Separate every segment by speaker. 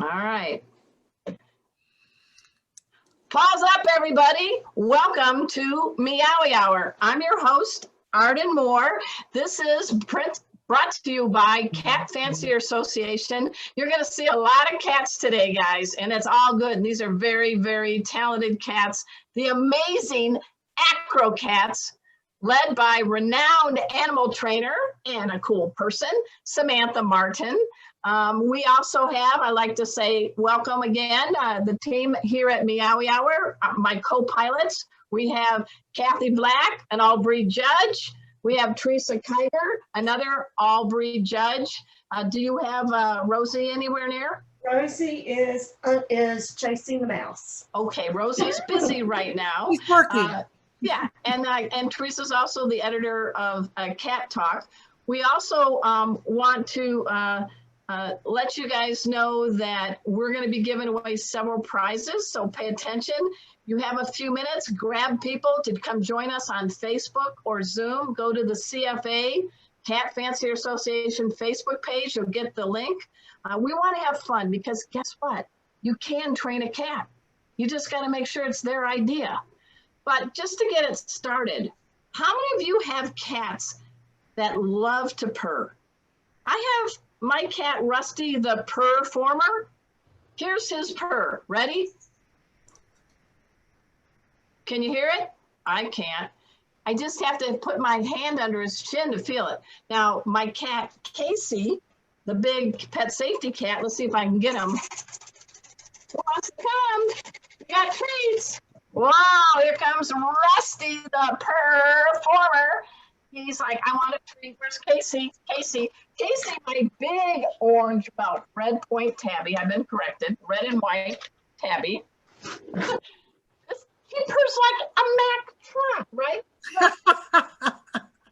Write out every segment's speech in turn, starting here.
Speaker 1: All right. Pause up, everybody. Welcome to Meowy Hour. I'm your host, Arden Moore. This is brought to you by Cat Fancier Association. You're going to see a lot of cats today, guys, and it's all good. These are very, very talented cats. The amazing acro cats, led by renowned animal trainer and a cool person, Samantha Martin. We also have, I like to say, welcome again, the team here at Meowy Hour, my co-pilots. We have Kathy Black, an all-breed judge. We have Teresa Kiger, another all-breed judge. Do you have Rosie anywhere near?
Speaker 2: Rosie is chasing the mouse.
Speaker 1: Okay, Rosie's busy right now.
Speaker 3: She's working.
Speaker 1: Yeah, and Teresa's also the editor of Cat Talk. We also want to let you guys know that we're going to be giving away several prizes, so pay attention. You have a few minutes, grab people to come join us on Facebook or Zoom. Go to the CFA, Cat Fancier Association Facebook page. You'll get the link. We want to have fun because guess what? You can train a cat. You just got to make sure it's their idea. But just to get it started, how many of you have cats that love to purr? I have my cat, Rusty, the purr former. Here's his purr. Ready? Can you hear it? I can't. I just have to put my hand under his chin to feel it. Now, my cat, Casey, the big pet safety cat, let's see if I can get him. Who wants to come? We got treats. Wow, here comes Rusty, the purr former. He's like, I want a treat. Where's Casey? Casey, my big orange mouth, red point tabby. I've been corrected. Red and white tabby. He purrs like a Mack truck, right?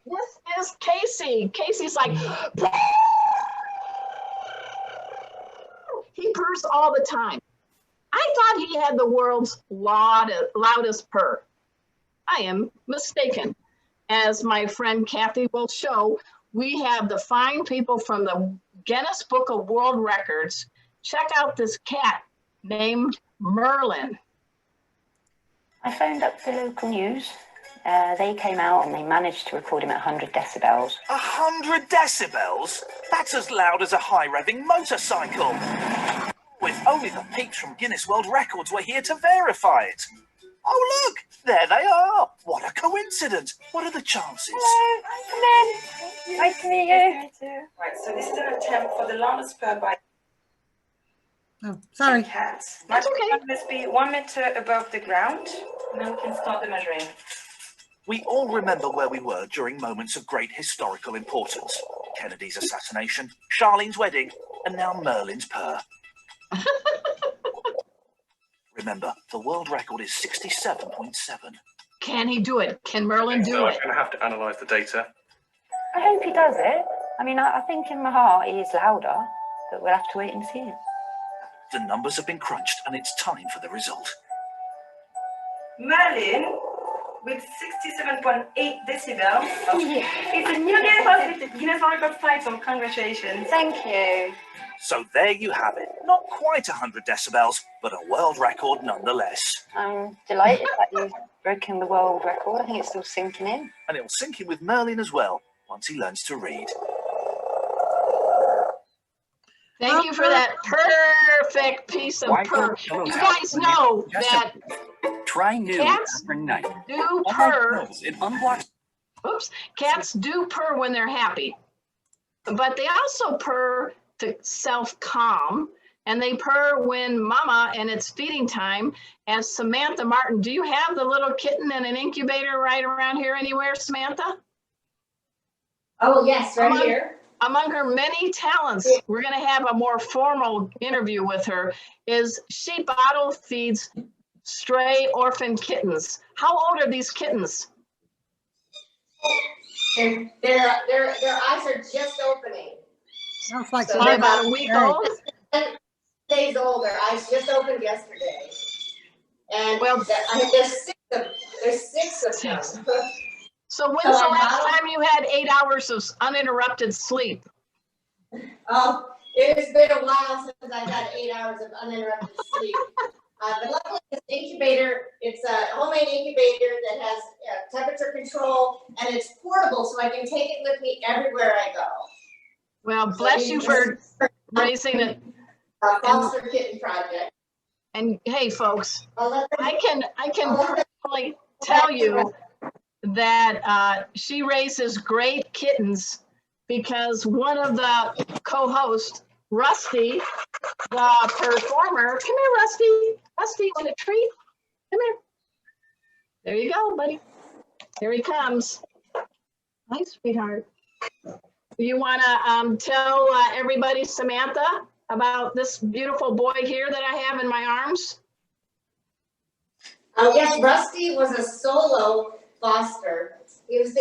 Speaker 1: This is Casey. Casey's like, he purrs all the time. I thought he had the world's loudest purr. I am mistaken. As my friend Kathy will show, we have the fine people from the Guinness Book of World Records. Check out this cat named Merlin.
Speaker 4: I phoned up the local news. They came out and they managed to record him at 100 decibels.
Speaker 5: 100 decibels? That's as loud as a high-revving motorcycle. With only the peeps from Guinness World Records were here to verify it. Oh, look! There they are! What a coincidence! What are the chances?
Speaker 4: Hello, come in. Nice to meet you.
Speaker 6: Right, so this is an attempt for the loudest purr by
Speaker 3: Oh, sorry.
Speaker 6: cats.
Speaker 1: That's okay.
Speaker 6: Must be 1 meter above the ground, and then we can start the measuring.
Speaker 5: We all remember where we were during moments of great historical importance. Kennedy's assassination, Charlene's wedding, and now Merlin's purr. Remember, the world record is 67.7.
Speaker 1: Can he do it? Can Merlin do
Speaker 7: So
Speaker 1: it?
Speaker 7: I'm going to have to analyse the data.
Speaker 4: I hope he does it. I mean, I think in my heart he is louder, but we'll have to wait and see.
Speaker 5: The numbers have been crunched and it's time for the result.
Speaker 6: Merlin, with 67.8 decibels.
Speaker 4: Yeah.
Speaker 6: It's a new Guinness World Record fight, so congratulations.
Speaker 4: Thank you.
Speaker 5: So there you have it. Not quite 100 decibels, but a world record nonetheless.
Speaker 4: I'm delighted that you've broken the world record. I think it's still sinking in.
Speaker 5: And it'll sink in with Merlin as well, once he learns to read.
Speaker 1: Thank you for that perfect piece of purr. You guys know that
Speaker 8: try new
Speaker 1: cats
Speaker 8: overnight.
Speaker 1: do purr.
Speaker 8: It unblocks.
Speaker 1: Oops, cats do purr when they're happy, but they also purr to self-calm, and they purr when mama and it's feeding time. As Samantha Martin, do you have the little kitten in an incubator right around here anywhere, Samantha?
Speaker 9: Oh, yes, right here.
Speaker 1: Among her many talents, we're going to have a more formal interview with her, is she bottle feeds stray orphan kittens. How old are these kittens?
Speaker 9: And their eyes are just opening.
Speaker 3: Sounds like
Speaker 9: So
Speaker 1: They're about a week old?
Speaker 9: 10 days old. Their eyes just opened yesterday. And
Speaker 1: Well,
Speaker 9: there's six of them.
Speaker 1: So when's the last time you had 8 hours of uninterrupted sleep?
Speaker 9: It has been a while since I've had 8 hours of uninterrupted sleep. But luckily, this incubator, it's a homemade incubator that has temperature control, and it's portable, so I can take it with me everywhere I go.
Speaker 1: Well, bless you for raising it.
Speaker 9: Foster kitten project.
Speaker 1: And hey, folks,
Speaker 9: I'll let them-
Speaker 1: I can personally tell you that she raises great kittens because one of the co-hosts, Rusty, the performer, come here, Rusty. Rusty, want a treat? Come here. There you go, buddy. Here he comes. Hi, sweetheart. You want to tell everybody, Samantha, about this beautiful boy here that I have in my arms?
Speaker 9: Yes, Rusty was a solo foster. He was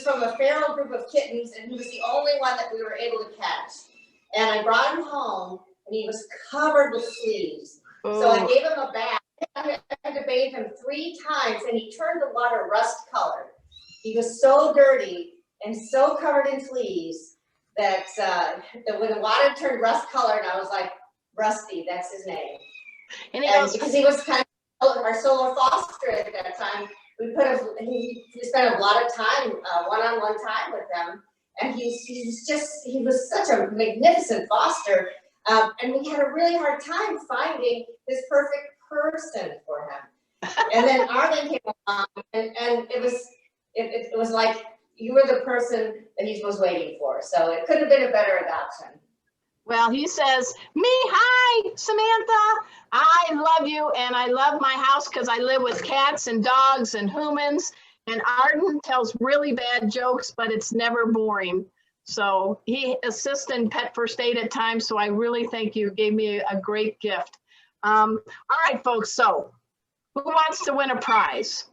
Speaker 9: from a feral group of kittens, and he was the only one that we were able to catch. And I brought him home, and he was covered with fleas. So I gave him a bath. I had to bathe him 3 times, and he turned the water rust colored. He was so dirty and so covered in fleas that when the water turned rust colored, I was like, Rusty, that's his name.
Speaker 1: And
Speaker 9: because he was kind of our solo foster at that time, he spent a lot of time, one-on-one time with them, and he was such a magnificent foster, and we had a really hard time finding this perfect person for him. And then Arden came along, and it was like you were the person that he was waiting for. So it couldn't have been a better adoption.
Speaker 1: well, he says, hi, Samantha. I love you, and I love my house because I live with cats and dogs and humans. And Arden tells really bad jokes, but it's never boring. So he assists in pet first aid at times. So I really thank you. Gave me a great gift. All right, folks. So who wants to win a prize?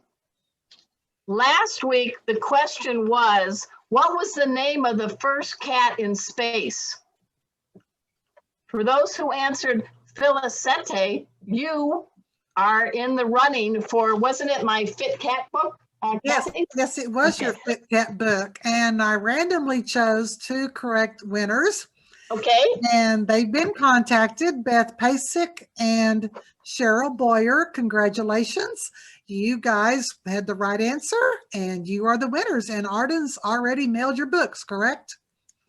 Speaker 1: Last week, the question was, what was the name of the first cat in space? For those who answered Felicete, you are in the running for, wasn't it my Fit Cat book?
Speaker 3: Yes, yes, it was your Fit Cat book. And I randomly chose 2 correct winners.
Speaker 1: Okay.
Speaker 3: And they've been contacted, Beth Pasick and Cheryl Boyer. Congratulations. You guys had the right answer and you are the winners. And Arden's already mailed your books, correct?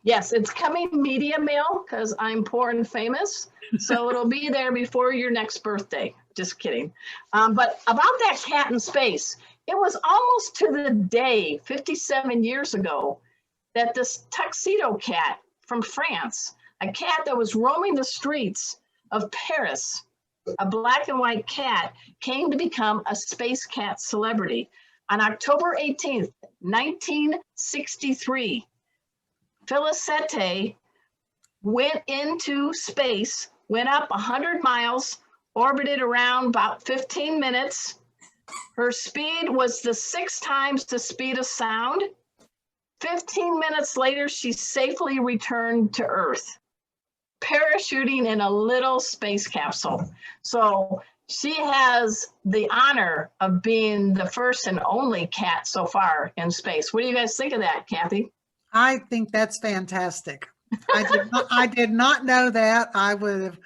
Speaker 1: Yes, it's coming media mail because I'm poor and famous. So it'll be there before your next birthday. Just kidding. But about that cat in space, it was almost to the day 57 years ago that this tuxedo cat from France, a cat that was roaming the streets of Paris, a black and white cat, came to become a space cat celebrity. On October 18th, 1963, Felicete went into space, went up 100 miles, orbited around about 15 minutes. Her speed was the 6 times the speed of sound. 15 minutes later, she safely returned to Earth, parachuting in a little space capsule. So she has the honor of being the first and only cat so far in space. What do you guys think of that, Kathy?
Speaker 3: I think that's fantastic. I did not know that. I would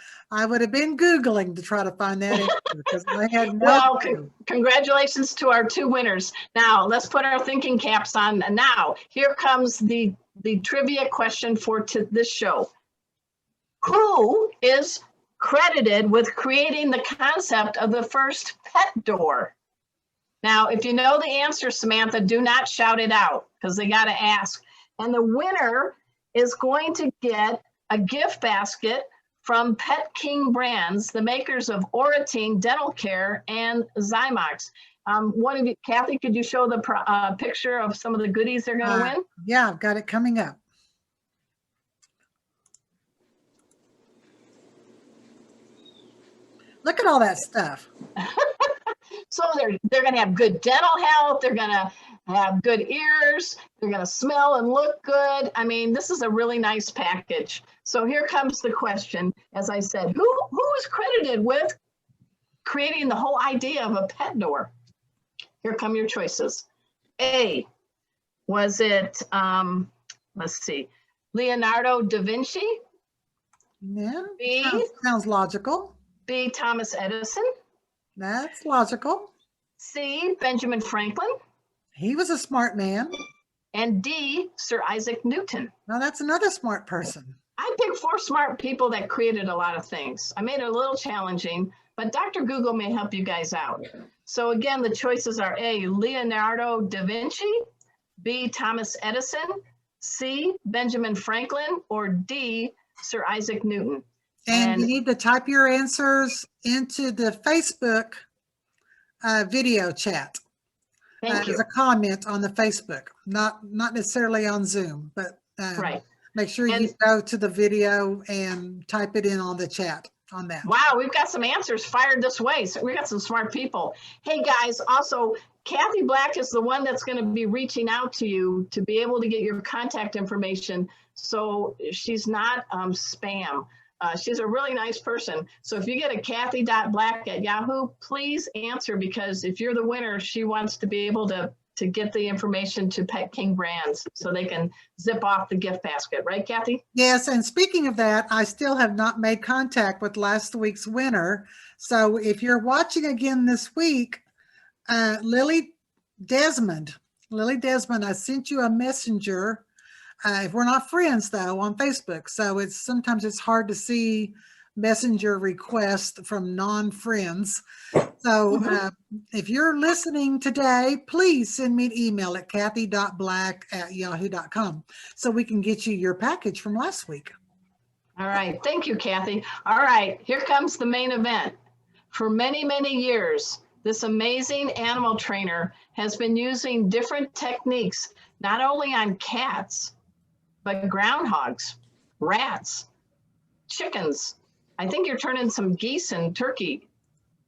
Speaker 3: have been Googling to try to find that answer because I had no clue.
Speaker 1: Congratulations to our 2 winners. Now let's put our thinking caps on. And now here comes the trivia question for this show. Who is credited with creating the concept of the first pet door? Now, if you know the answer, Samantha, do not shout it out because they got to ask. And the winner is going to get a gift basket from Pet King Brands, the makers of Oratine Dental Care and Zymox. One of you, Kathy, could you show the picture of some of the goodies they're going to win?
Speaker 3: Yeah, I've got it coming up. Look at all that stuff.
Speaker 1: So they're going to have good dental health. They're going to have good ears. They're going to smell and look good. I mean, this is a really nice package. So here comes the question. As I said, who is credited with creating the whole idea of a pet door? Here come your choices. A, was it, let's see, Leonardo da Vinci?
Speaker 3: Yeah,
Speaker 1: B,
Speaker 3: sounds logical.
Speaker 1: B, Thomas Edison.
Speaker 3: That's logical.
Speaker 1: C, Benjamin Franklin.
Speaker 3: He was a smart man.
Speaker 1: And D, Sir Isaac Newton.
Speaker 3: Now that's another smart person.
Speaker 1: I picked 4 smart people that created a lot of things. I made it a little challenging, but Dr. Google may help you guys out. So again, the choices are A, Leonardo da Vinci, B, Thomas Edison, C, Benjamin Franklin, or D, Sir Isaac Newton.
Speaker 3: And you need to type your answers into the Facebook video chat.
Speaker 1: Thank you.
Speaker 3: As a comment on the Facebook, not necessarily on Zoom, but
Speaker 1: Right.
Speaker 3: make sure you go to the video and type it in on the chat on that.
Speaker 1: Wow, we've got some answers fired this way. So we got some smart people. Hey guys, also Kathy Black is the one that's going to be reaching out to you to be able to get your contact information. So she's not spam. She's a really nice person. So if you get a Kathy.Black@Yahoo, please answer, because if you're the winner, she wants to be able to get the information to Pet King Brands so they can zip off the gift basket. Right, Kathy?
Speaker 3: Yes, and speaking of that, I still have not made contact with last week's winner. So if you're watching again this week, Lily Desmond, I sent you a messenger. If we're not friends though on Facebook, so sometimes it's hard to see messenger requests from non-friends. So if you're listening today, please send me an email at kathy.black@yahoo.com so we can get you your package from last week.
Speaker 1: All right. Thank you, Kathy. All right. Here comes the main event. For many, many years, this amazing animal trainer has been using different techniques, not only on cats, but groundhogs, rats, chickens. I think you're turning some geese and turkey.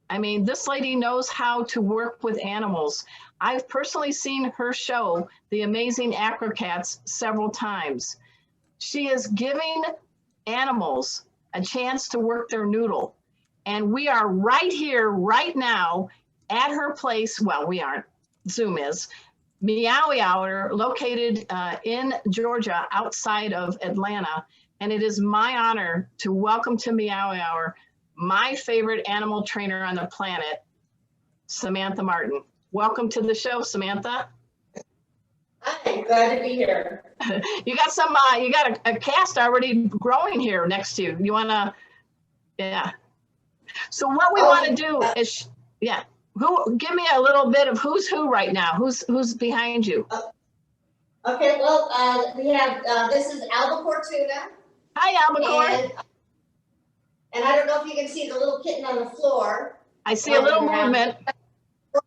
Speaker 1: I mean, this lady knows how to work with animals. I've personally seen her show The Amazing Acrocats several times. She is giving animals a chance to work their noodle. And we are right here, right now, at her place. Well, we aren't, Zoom is. Meowy Hour, located in Georgia, outside of Atlanta. And it is my honor to welcome to Meowy Hour my favorite animal trainer on the planet, Samantha Martin. Welcome to the show, Samantha.
Speaker 9: Hi, glad to be here.
Speaker 1: You got some, you got a cast already growing here next to you. You wanna, yeah. So what we wanna do is, yeah. Give me a little bit of who's who right now. Who's behind you?
Speaker 9: Okay, well, we have, this is Albacore Tuna.
Speaker 1: Hi, Albacore.
Speaker 9: And I don't know if you can see the little kitten on the floor.
Speaker 1: I see a little movement.
Speaker 9: We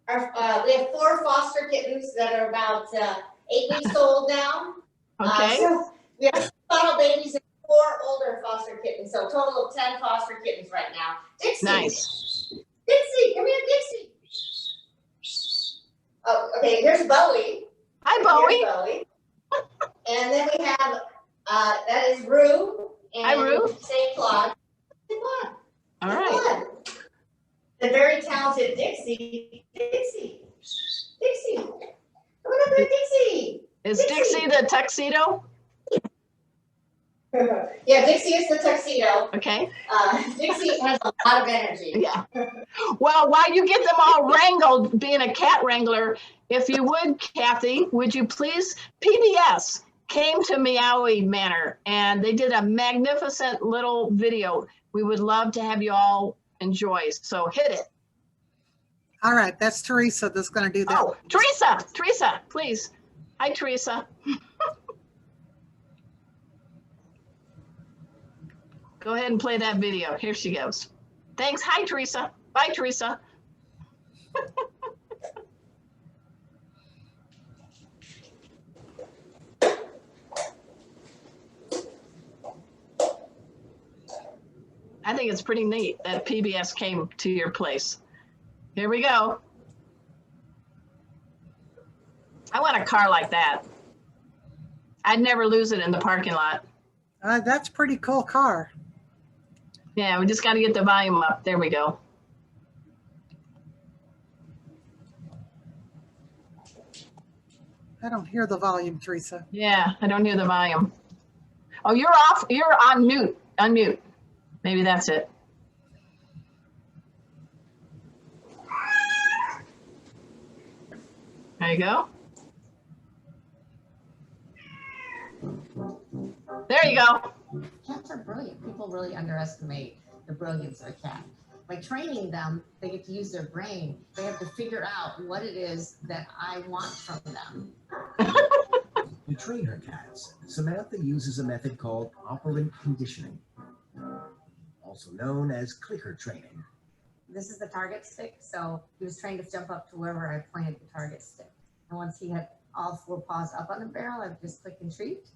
Speaker 9: have 4 foster kittens that are about 8 weeks old now.
Speaker 1: Okay.
Speaker 9: So we have bottle babies and 4 older foster kittens, so a total of 10 foster kittens right now. Dixie.
Speaker 1: Nice.
Speaker 9: Dixie, come here, Dixie. Oh, okay, here's Bowie.
Speaker 1: Hi, Bowie.
Speaker 9: Here's Bowie. And then we have, that is Rue. And
Speaker 1: Hi, Rue.
Speaker 9: St. Claude. St. Claude.
Speaker 1: All right.
Speaker 9: The very talented Dixie. Dixie. Dixie. Come on up here, Dixie.
Speaker 1: Is Dixie the tuxedo?
Speaker 9: Yeah, Dixie is the tuxedo.
Speaker 1: Okay.
Speaker 9: Dixie has a lot of energy.
Speaker 1: Yeah. Well, while you get them all wrangled, being a cat wrangler, if you would, Kathy, would you please, PBS came to Meowy Manor and they did a magnificent little video. We would love to have you all enjoy. So hit it.
Speaker 3: All right, that's Teresa that's going to do that.
Speaker 1: Oh, Teresa, please. Hi, Teresa. Go ahead and play that video. Here she goes. Thanks. Hi, Teresa. Bye, Teresa. I think it's pretty neat that PBS came to your place. Here we go. I want a car like that. I'd never lose it in the parking lot.
Speaker 3: That's a pretty cool car.
Speaker 1: Yeah, we just got to get the volume up. There we go.
Speaker 3: I don't hear the volume, Teresa.
Speaker 1: Yeah, I don't hear the volume. Oh, you're off. You're on mute. unmute. Maybe that's it. There you go. There you go.
Speaker 7: Cats are brilliant. People really underestimate the brilliance of a cat. By training them, they get to use their brain. They have to figure out what it is that I want from them.
Speaker 10: To train her cats, Samantha uses a method called Operant Conditioning, also known as clicker training.
Speaker 7: This is the target stick, so he was trained to jump up to wherever I pointed the target stick. And once he had all 4 paws up on the barrel, I would just click and treat.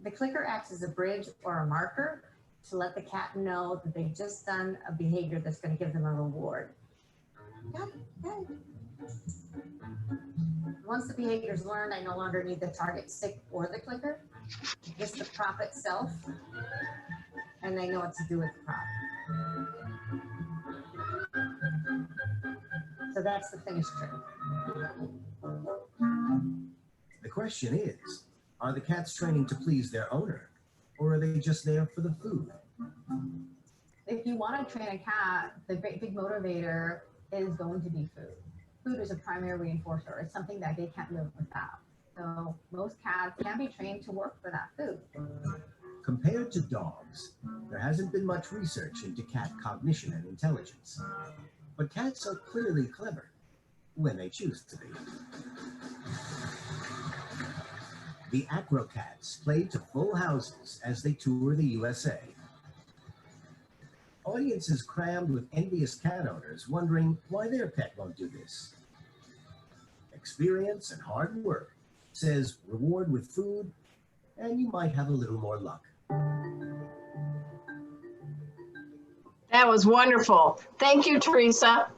Speaker 7: The clicker acts as a bridge or a marker to let the cat know that they've just done a behavior that's going to give them a reward. Once the behavior is learned, I no longer need the target stick or the clicker, just the prop itself, and they know what to do with the prop. So that's the finished trick.
Speaker 10: The question is, are the cats training to please their owner, or are they just there for the food?
Speaker 7: If you want to train a cat, the great big motivator is going to be food. Food is a primary reinforcer. It's something that they can't live without. So most cats can be trained to work for that food.
Speaker 10: Compared to dogs, there hasn't been much research into cat cognition and intelligence. But cats are clearly clever when they choose to be. The Acrocats played to full houses as they tour the USA. Audiences crammed with envious cat owners wondering why their pet won't do this. Experience and hard work says reward with food, and you might have a little more luck.
Speaker 1: That was wonderful. Thank you, Teresa.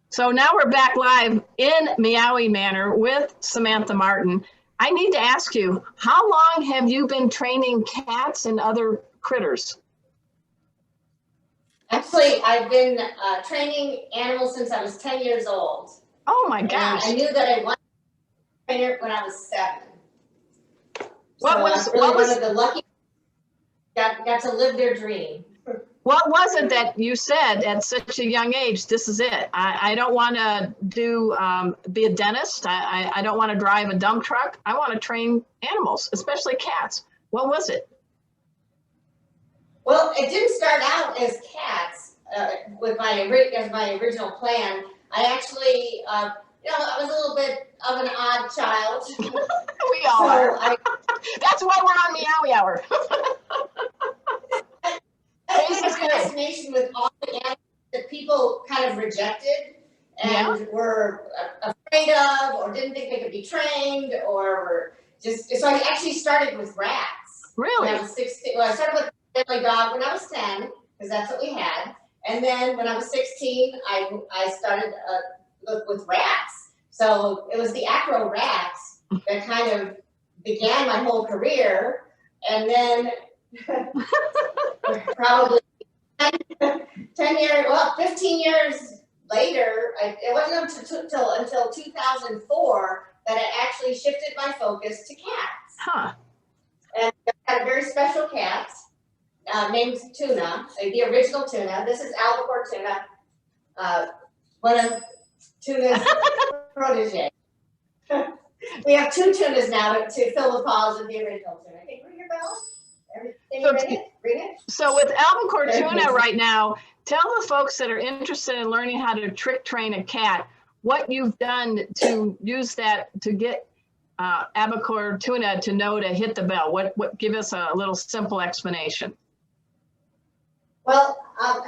Speaker 1: So now we're back live in Meowy Manor with Samantha Martin. I need to ask you, how long have you been training cats and other critters?
Speaker 9: Actually, I've been training animals since I was 10 years old.
Speaker 1: Oh my gosh.
Speaker 9: And I knew that I wanted to train her when I was 7.
Speaker 1: What was
Speaker 9: one of the lucky got to live their dream.
Speaker 1: What was it that you said at such a young age, this is it? I don't want to be a dentist. I don't want to drive a dump truck. I want to train animals, especially cats. What was it?
Speaker 9: Well, it didn't start out as cats with my original plan. I actually, I was a little bit of an odd child.
Speaker 1: We all are. That's why we're on Meowy Hour.
Speaker 9: I had a fascination with all the animals that people kind of rejected and were afraid of, or didn't think they could be trained, or were just. So I actually started with rats.
Speaker 1: Really?
Speaker 9: When I was 16. Well, I started with a family dog when I was 10, because that's what we had. And then when I was 16, I started with rats. So it was the acro rats that kind of began my whole career. And then probably 15 years later, it wasn't until 2004 that I actually shifted my focus to cats.
Speaker 1: Huh.
Speaker 9: And I had a very special cat named Tuna, the original Tuna. This is albacore tuna, one of Tuna's protege. We have 2 tunas now to fill the paws of the original tuna. Hey, ring your bell. Can you ring it? Ring it.
Speaker 1: So with albacore tuna right now, tell the folks that are interested in learning how to trick train a cat, what you've done to use that to get albacore tuna to know to hit the bell. What? Give us a little simple explanation.
Speaker 9: Well, of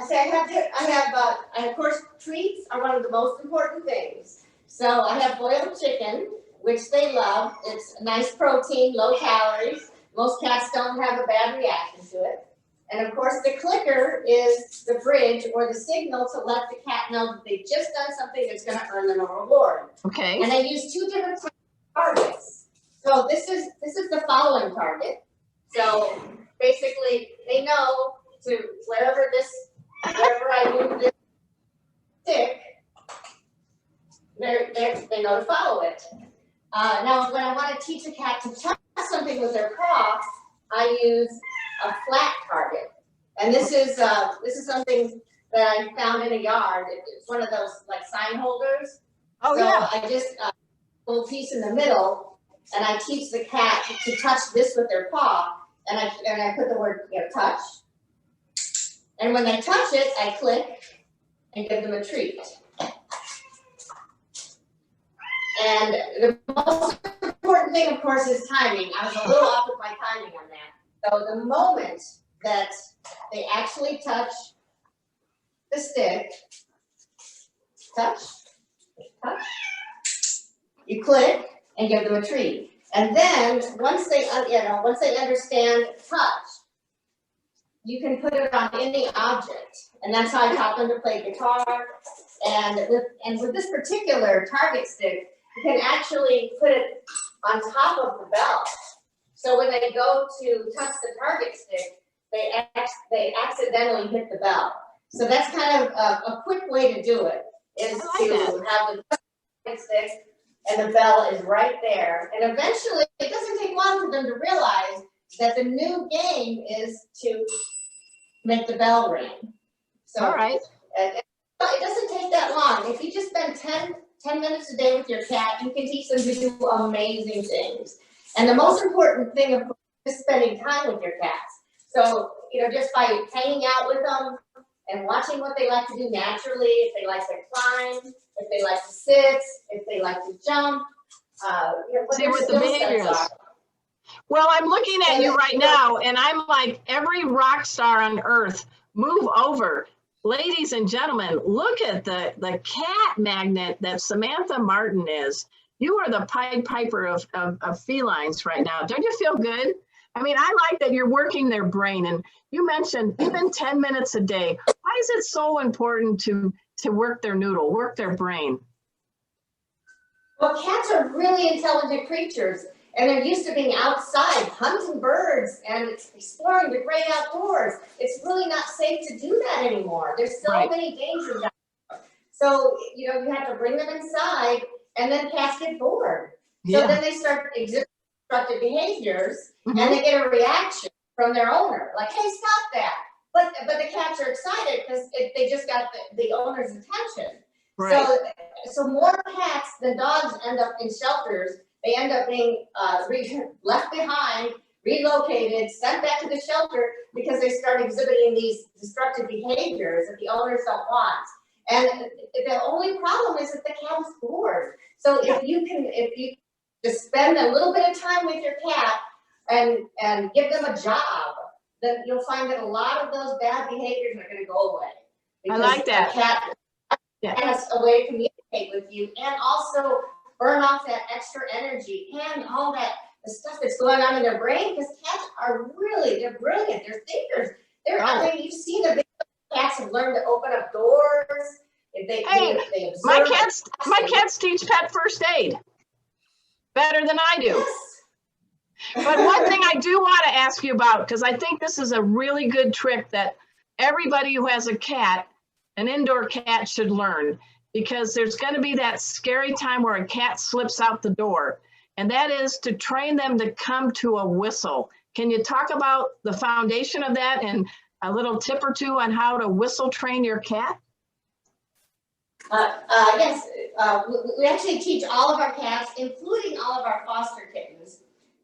Speaker 9: course, treats are one of the most important things. So I have boiled chicken, which they love. It's nice protein, low calories. Most cats don't have a bad reaction to it. And of course, the clicker is the bridge or the signal to let the cat know that they've just done something that's going to earn them a reward.
Speaker 1: Okay.
Speaker 9: And I use 2 different targets. So this is the following target. So basically, they know to wherever I move this stick, they know to follow it. Now, when I want to teach a cat to touch something with their paw, I use a flat target. And this is something that I found in a yard. It's one of those like sign holders.
Speaker 1: Oh,
Speaker 9: so
Speaker 1: yeah.
Speaker 9: I just little piece in the middle, and I teach the cat to touch this with their paw, and I put the word touch. And when they touch it, I click and give them a treat. And the most important thing, of course, is timing. I was a little off with my timing on that. So the moment that they actually touch the stick, touch, you click and give them a treat. And then once they understand touch, you can put it on any object. And that's how I taught them to play guitar. And with this particular target stick, you can actually put it on top of the bell. So when they go to touch the target stick, they accidentally hit the bell. So that's kind of a quick way to do it, is to have the target stick and the bell is right there. And eventually, it doesn't take long for them to realize that the new game is to make the bell ring. So,
Speaker 1: all right.
Speaker 9: It doesn't take that long. If you just spend 10 minutes a day with your cat, you can teach them to do amazing things. And the most important thing, of course, is spending time with your cats. So, just by hanging out with them and watching what they like to do naturally, if they like to climb, if they like to sit, if they like to jump,
Speaker 1: see what the behavior is. Well, I'm looking at you right now, and I'm like, every rock star on earth, move over. Ladies and gentlemen, look at the cat magnet that Samantha Martin is. You are the Pied Piper of felines right now. Don't you feel good? I mean, I like that you're working their brain. And you mentioned even 10 minutes a day. Why is it so important to work their noodle, work their brain?
Speaker 9: Well, cats are really intelligent creatures. And they're used to being outside, hunting birds and exploring the great outdoors. It's really not safe to do that anymore. There's so many dangers out there. So, you have to bring them inside, and then cats get bored. So then they start exhibiting destructive behaviors, and they get a reaction from their owner, like, hey, stop that. But the cats are excited because they just got the owner's attention. Right. So more cats than dogs end up in shelters. They end up being left behind, relocated, sent back to the shelter because they start exhibiting these destructive behaviors that the owners don't want. And the only problem is that the cat is bored. So if you just spend a little bit of time with your cat and give them a job, then you'll find that a lot of those bad behaviors are going to go away. Because
Speaker 1: I like that.
Speaker 9: The cat has a way to communicate with you, and also burn off that extra energy and all the stuff that's going on in their brain, because cats are they're brilliant. They're thinkers. I mean, you've seen the big cats have learned to open up doors. They observe.
Speaker 1: My cats teach pet first aid better than I do.
Speaker 9: Yes.
Speaker 1: But one thing I do want to ask you about, because I think this is a really good trick that everybody who has a cat, an indoor cat, should learn. Because there's going to be that scary time where a cat slips out the door, and that is to train them to come to a whistle. Can you talk about the foundation of that and a little tip or two on how to whistle train your cat?
Speaker 9: Yes, we actually teach all of our cats, including all of our foster kittens,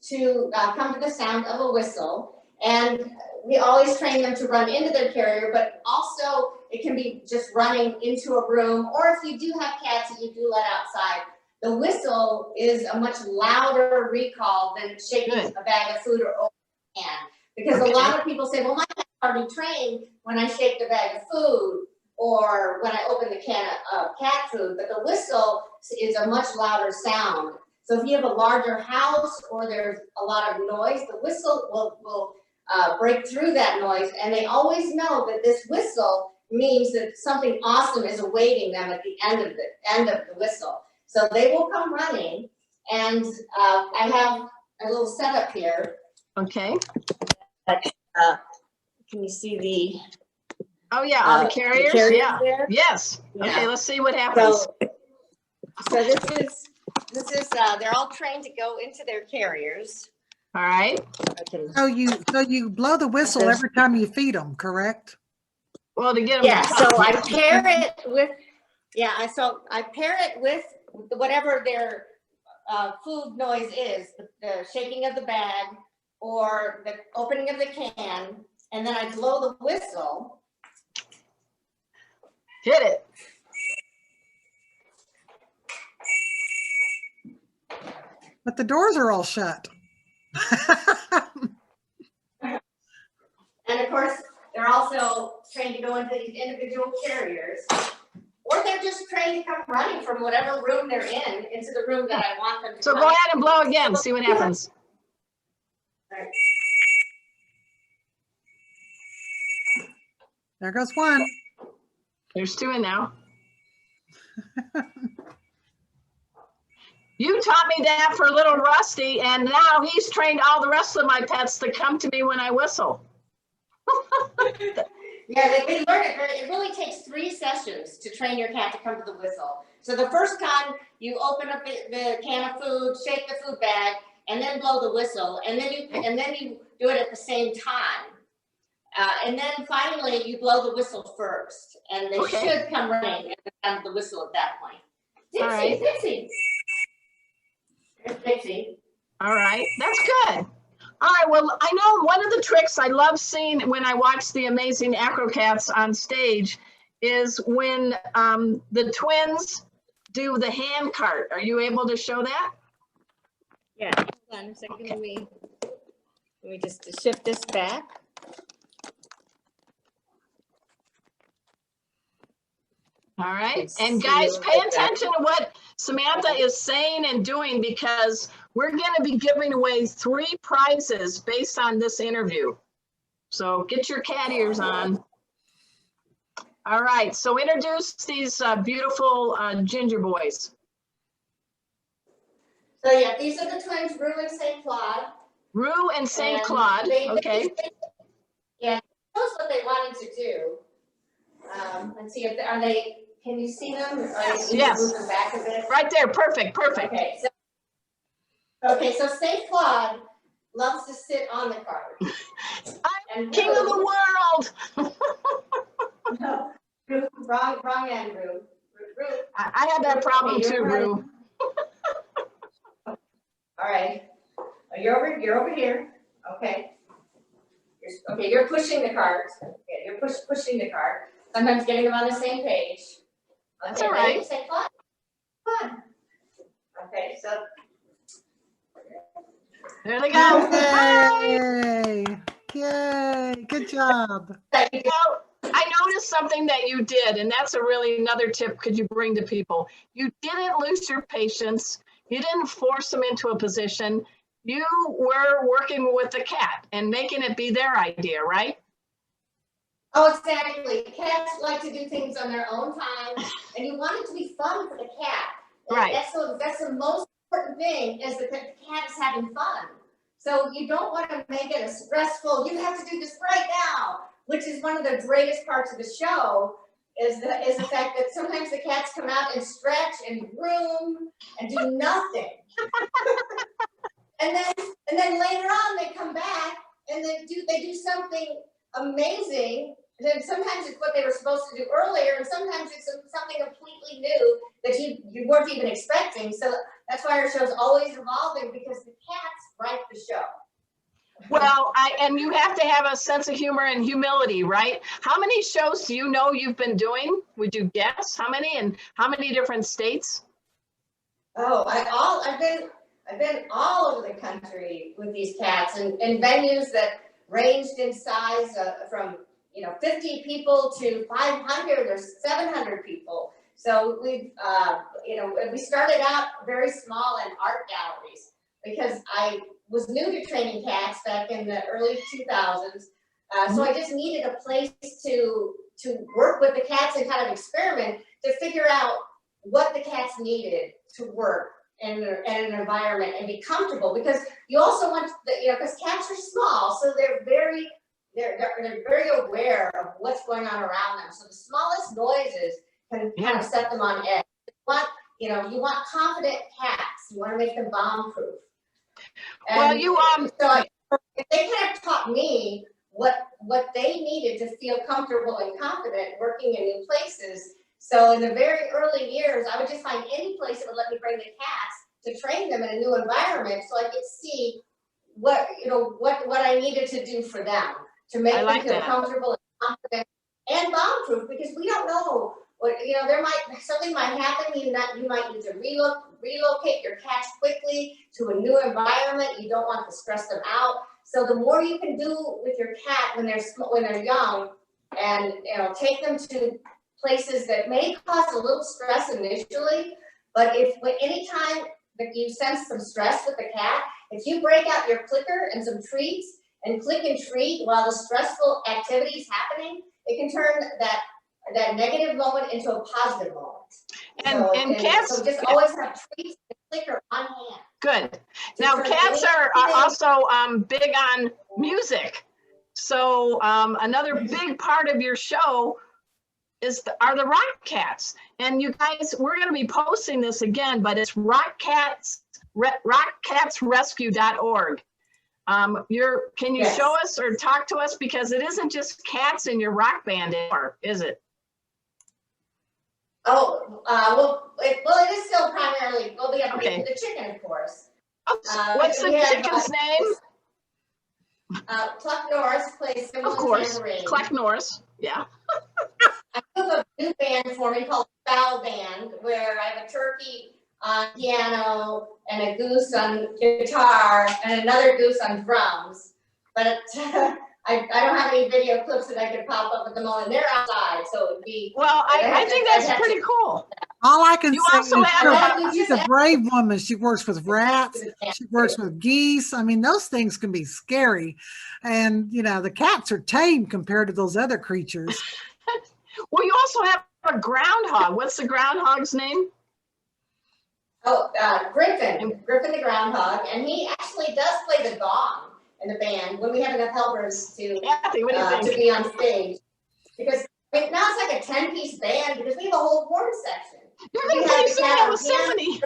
Speaker 9: to come to the sound of a whistle. And we always train them to run into their carrier, but also it can be just running into a room, or if you do have cats that you do let outside, the whistle is a much louder recall than shaking a bag of food or opening a can. Because a lot of people say, well, my cat's already trained when I shake the bag of food or when I open the can of cat food, but the whistle is a much louder sound. So if you have a larger house or there's a lot of noise, the whistle will break through that noise, and they always know that this whistle means that something awesome is awaiting them at the end of the whistle. So they will come running, and I have a little setup here.
Speaker 1: Okay.
Speaker 9: Can you see the?
Speaker 1: Oh yeah, all the carriers.
Speaker 9: There?
Speaker 1: Yes.
Speaker 9: Yeah.
Speaker 1: Okay, let's see what happens.
Speaker 9: So this is they're all trained to go into their carriers.
Speaker 1: All right.
Speaker 3: So you blow the whistle every time you feed them, correct?
Speaker 1: Well, to get them.
Speaker 9: Yeah, so I pair it with, so I pair it with whatever their food noise is, the shaking of the bag or the opening of the can, and then I blow the whistle.
Speaker 1: Hit it.
Speaker 3: But the doors are all shut.
Speaker 9: And of course, they're also trained to go into these individual carriers, or they're just trained to come running from whatever room they're in into the room that I want them to
Speaker 1: So
Speaker 9: come.
Speaker 1: go ahead and blow again, see what happens.
Speaker 9: Right.
Speaker 3: There goes one.
Speaker 1: There's two in now. You taught me that for little Rusty, and now he's trained all the rest of my pets to come to me when I whistle.
Speaker 9: Yeah, they learn it. It really takes 3 sessions to train your cat to come to the whistle. So the first time you open up the can of food, shake the food bag, and then blow the whistle, and then you do it at the same time. And then finally you blow the whistle first, and they should come running at the time of the whistle at that point. Dixie,
Speaker 1: All right.
Speaker 9: Dixie. There's Dixie.
Speaker 1: All right, that's good. All right, well, I know one of the tricks I love seeing when I watch the amazing acrocats on stage is when the twins do the hand cart. Are you able to show that?
Speaker 9: Yeah, hold on a second. Let me just shift this back.
Speaker 1: All right, and guys, pay attention to what Samantha is saying and doing, because we're going to be giving away 3 prizes based on this interview. So get your cat ears on. All right, so introduce these beautiful ginger boys.
Speaker 9: So yeah, these are the twins, Rue and St. Claude.
Speaker 1: Rue and St. Claude, okay.
Speaker 9: Yeah, knows what they wanted to do. Let's see, are they, can you see them?
Speaker 1: Yes.
Speaker 9: Move them back a bit?
Speaker 1: Right there, perfect, perfect.
Speaker 9: Okay, so St. Claude loves to sit on the cart.
Speaker 1: I'm king of the world.
Speaker 9: No, Rue, wrong end, Rue. Rue.
Speaker 1: I had that problem too, Rue.
Speaker 9: All right, you're over here. Okay. You're pushing the cart. Okay, you're pushing the cart. Sometimes getting them on the same page.
Speaker 1: That's all right.
Speaker 9: Say fun. Fun. Okay, so
Speaker 1: there they go.
Speaker 3: Yay! Yay! Good job.
Speaker 1: Now, I noticed something that you did, and that's a really another tip could you bring to people. You didn't lose your patience. You didn't force them into a position. You were working with the cat and making it be their idea, right?
Speaker 9: oh, exactly. Cats like to do things on their own time, and you want it to be fun for the cat.
Speaker 1: Right.
Speaker 9: That's the most important thing, is that the cat is having fun. So you don't want to make it a stressful, you have to do this right now, which is one of the greatest parts of the show, is the fact that sometimes the cats come out and stretch and groom and do nothing. and then later on they come back and they do something amazing. And then sometimes it's what they were supposed to do earlier, and sometimes it's something completely new that you weren't even expecting. So that's why our show's always evolving, because the cats write the show.
Speaker 1: Well, and you have to have a sense of humor and humility, right? How many shows do you know you've been doing? Would you guess how many, and how many different states?
Speaker 9: Oh, I've been all over the country with these cats, and venues that ranged in size from 50 people to 500 or 700 people. So we started out very small in art galleries, because I was new to training cats back in the early 2000s. So I just needed a place to work with the cats and kind of experiment to figure out what the cats needed to work in an environment and be comfortable, because you also want because cats are small, so they're very aware of what's going on around them. So the smallest noises can kind of set them on edge. You want confident cats. You want to make them bomb-proof.
Speaker 1: Well,
Speaker 9: And
Speaker 1: you,
Speaker 9: if they kind of taught me what they needed to feel comfortable and confident working in new places. So in the very early years, I would just find any place that would let me bring the cats to train them in a new environment, so I could see what I needed to do for them to make them feel comfortable and confident and bomb-proof, because we don't know what, something might happen. You might need to relocate your cats quickly to a new environment. You don't want to stress them out. So the more you can do with your cat when they're young, and take them to places that may cause a little stress initially, but anytime that you sense some stress with the cat, if you break out your clicker and some treats and click and treat while the stressful activity is happening, it can turn that negative moment into a positive moment.
Speaker 1: And cats,
Speaker 9: so just always have treats and clicker on hand.
Speaker 1: Good. Now, cats are also big on music. So another big part of your show are the rock cats. And you guys, we're going to be posting this again, but it's rockcatsrescue.org. Can you show us or talk to us, because it isn't just cats in your rock band anymore, is it?
Speaker 9: Well, it is still primarily, we have the chicken, of course.
Speaker 1: What's the chicken's name?
Speaker 9: Cluck Norris plays cymbal
Speaker 1: and tambourine. Of course, Cluck Norris, yeah.
Speaker 9: I have a new band for me called Fowl Band, where I have a turkey on piano and a goose on guitar and another goose on drums. But I don't have any video clips that I could pop up at the moment. They're outside, so it would be.
Speaker 1: Well, I think that's pretty cool.
Speaker 3: All I can say is
Speaker 1: she's
Speaker 3: a brave woman. She works with rats. She works with geese. I mean, those things can be scary. And, the cats are tame compared to those other creatures.
Speaker 1: Well, you also have a groundhog. What's the groundhog's name?
Speaker 9: Oh, Griffin the groundhog. And he actually does play the gong in the band when we have enough helpers to be on stage. Because now it's like a 10-piece band, because we have a whole horn section.
Speaker 1: You're going to play a symphony.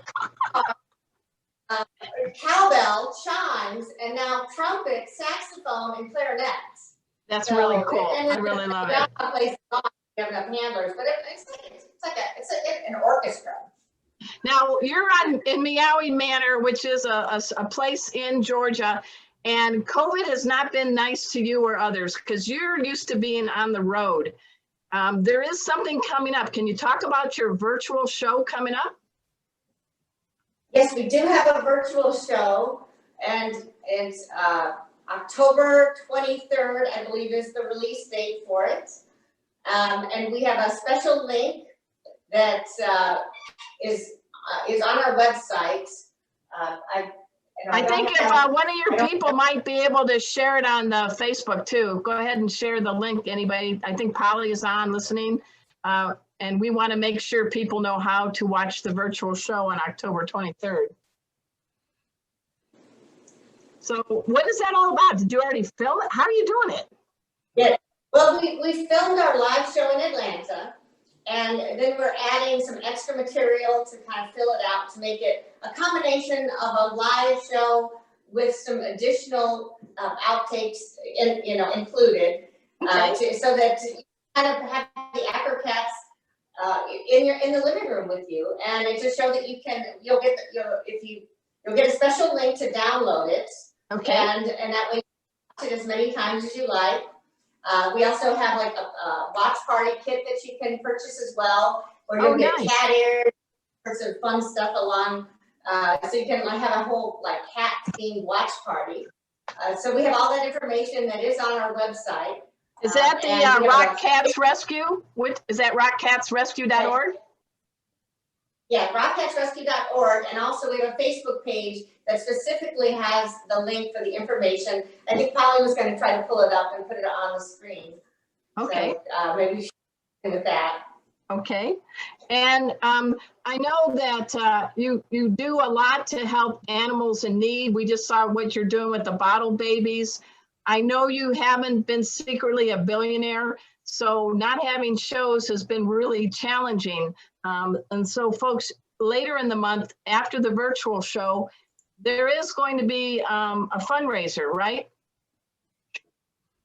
Speaker 9: Cowbell, chimes, and now trumpet, saxophone, and clarinets.
Speaker 1: That's really cool. I really love it.
Speaker 9: We have enough handlers, but it's an orchestra.
Speaker 1: Now you're in Meowy Manor, which is a place in Georgia, and COVID has not been nice to you or others, because you're used to being on the road. There is something coming up. Can you talk about your virtual show coming up?
Speaker 9: Yes, we do have a virtual show, and it's October 23rd, I believe, is the release date for it. And we have a special link that is on our website.
Speaker 1: I think if one of your people might be able to share it on the Facebook too. Go ahead and share the link. Anybody? I think Polly is on listening. And we want to make sure people know how to watch the virtual show on October 23rd. So what is that all about? Did you already film it? How are you doing it?
Speaker 9: Yeah. Well, we filmed our live show in Atlanta, and then we're adding some extra material to kind of fill it out to make it a combination of a live show with some additional outtakes included, so that you kind of have the Acrocats in the living room with you, and it just show that you'll get a special link to download it.
Speaker 1: Okay.
Speaker 9: And that way you can watch it as many times as you like. We also have like a watch party kit that you can purchase as well, where you'll get cat ears, some fun stuff along. So you can have a whole cat themed watch party. So we have all that information that is on our website.
Speaker 1: Is that the Rock Cats Rescue? Is that rockcatsrescue.org?
Speaker 9: Yeah, rockcatsrescue.org, and also we have a Facebook page that specifically has the link for the information. I think Polly was going to try to pull it up and put it on the screen.
Speaker 1: Okay.
Speaker 9: So, maybe we should with that.
Speaker 1: Okay. And I know that you do a lot to help animals in need. We just saw what you're doing with the bottle babies. I know you haven't been secretly a billionaire, so not having shows has been really challenging. And so folks, later in the month, after the virtual show, there is going to be a fundraiser, right?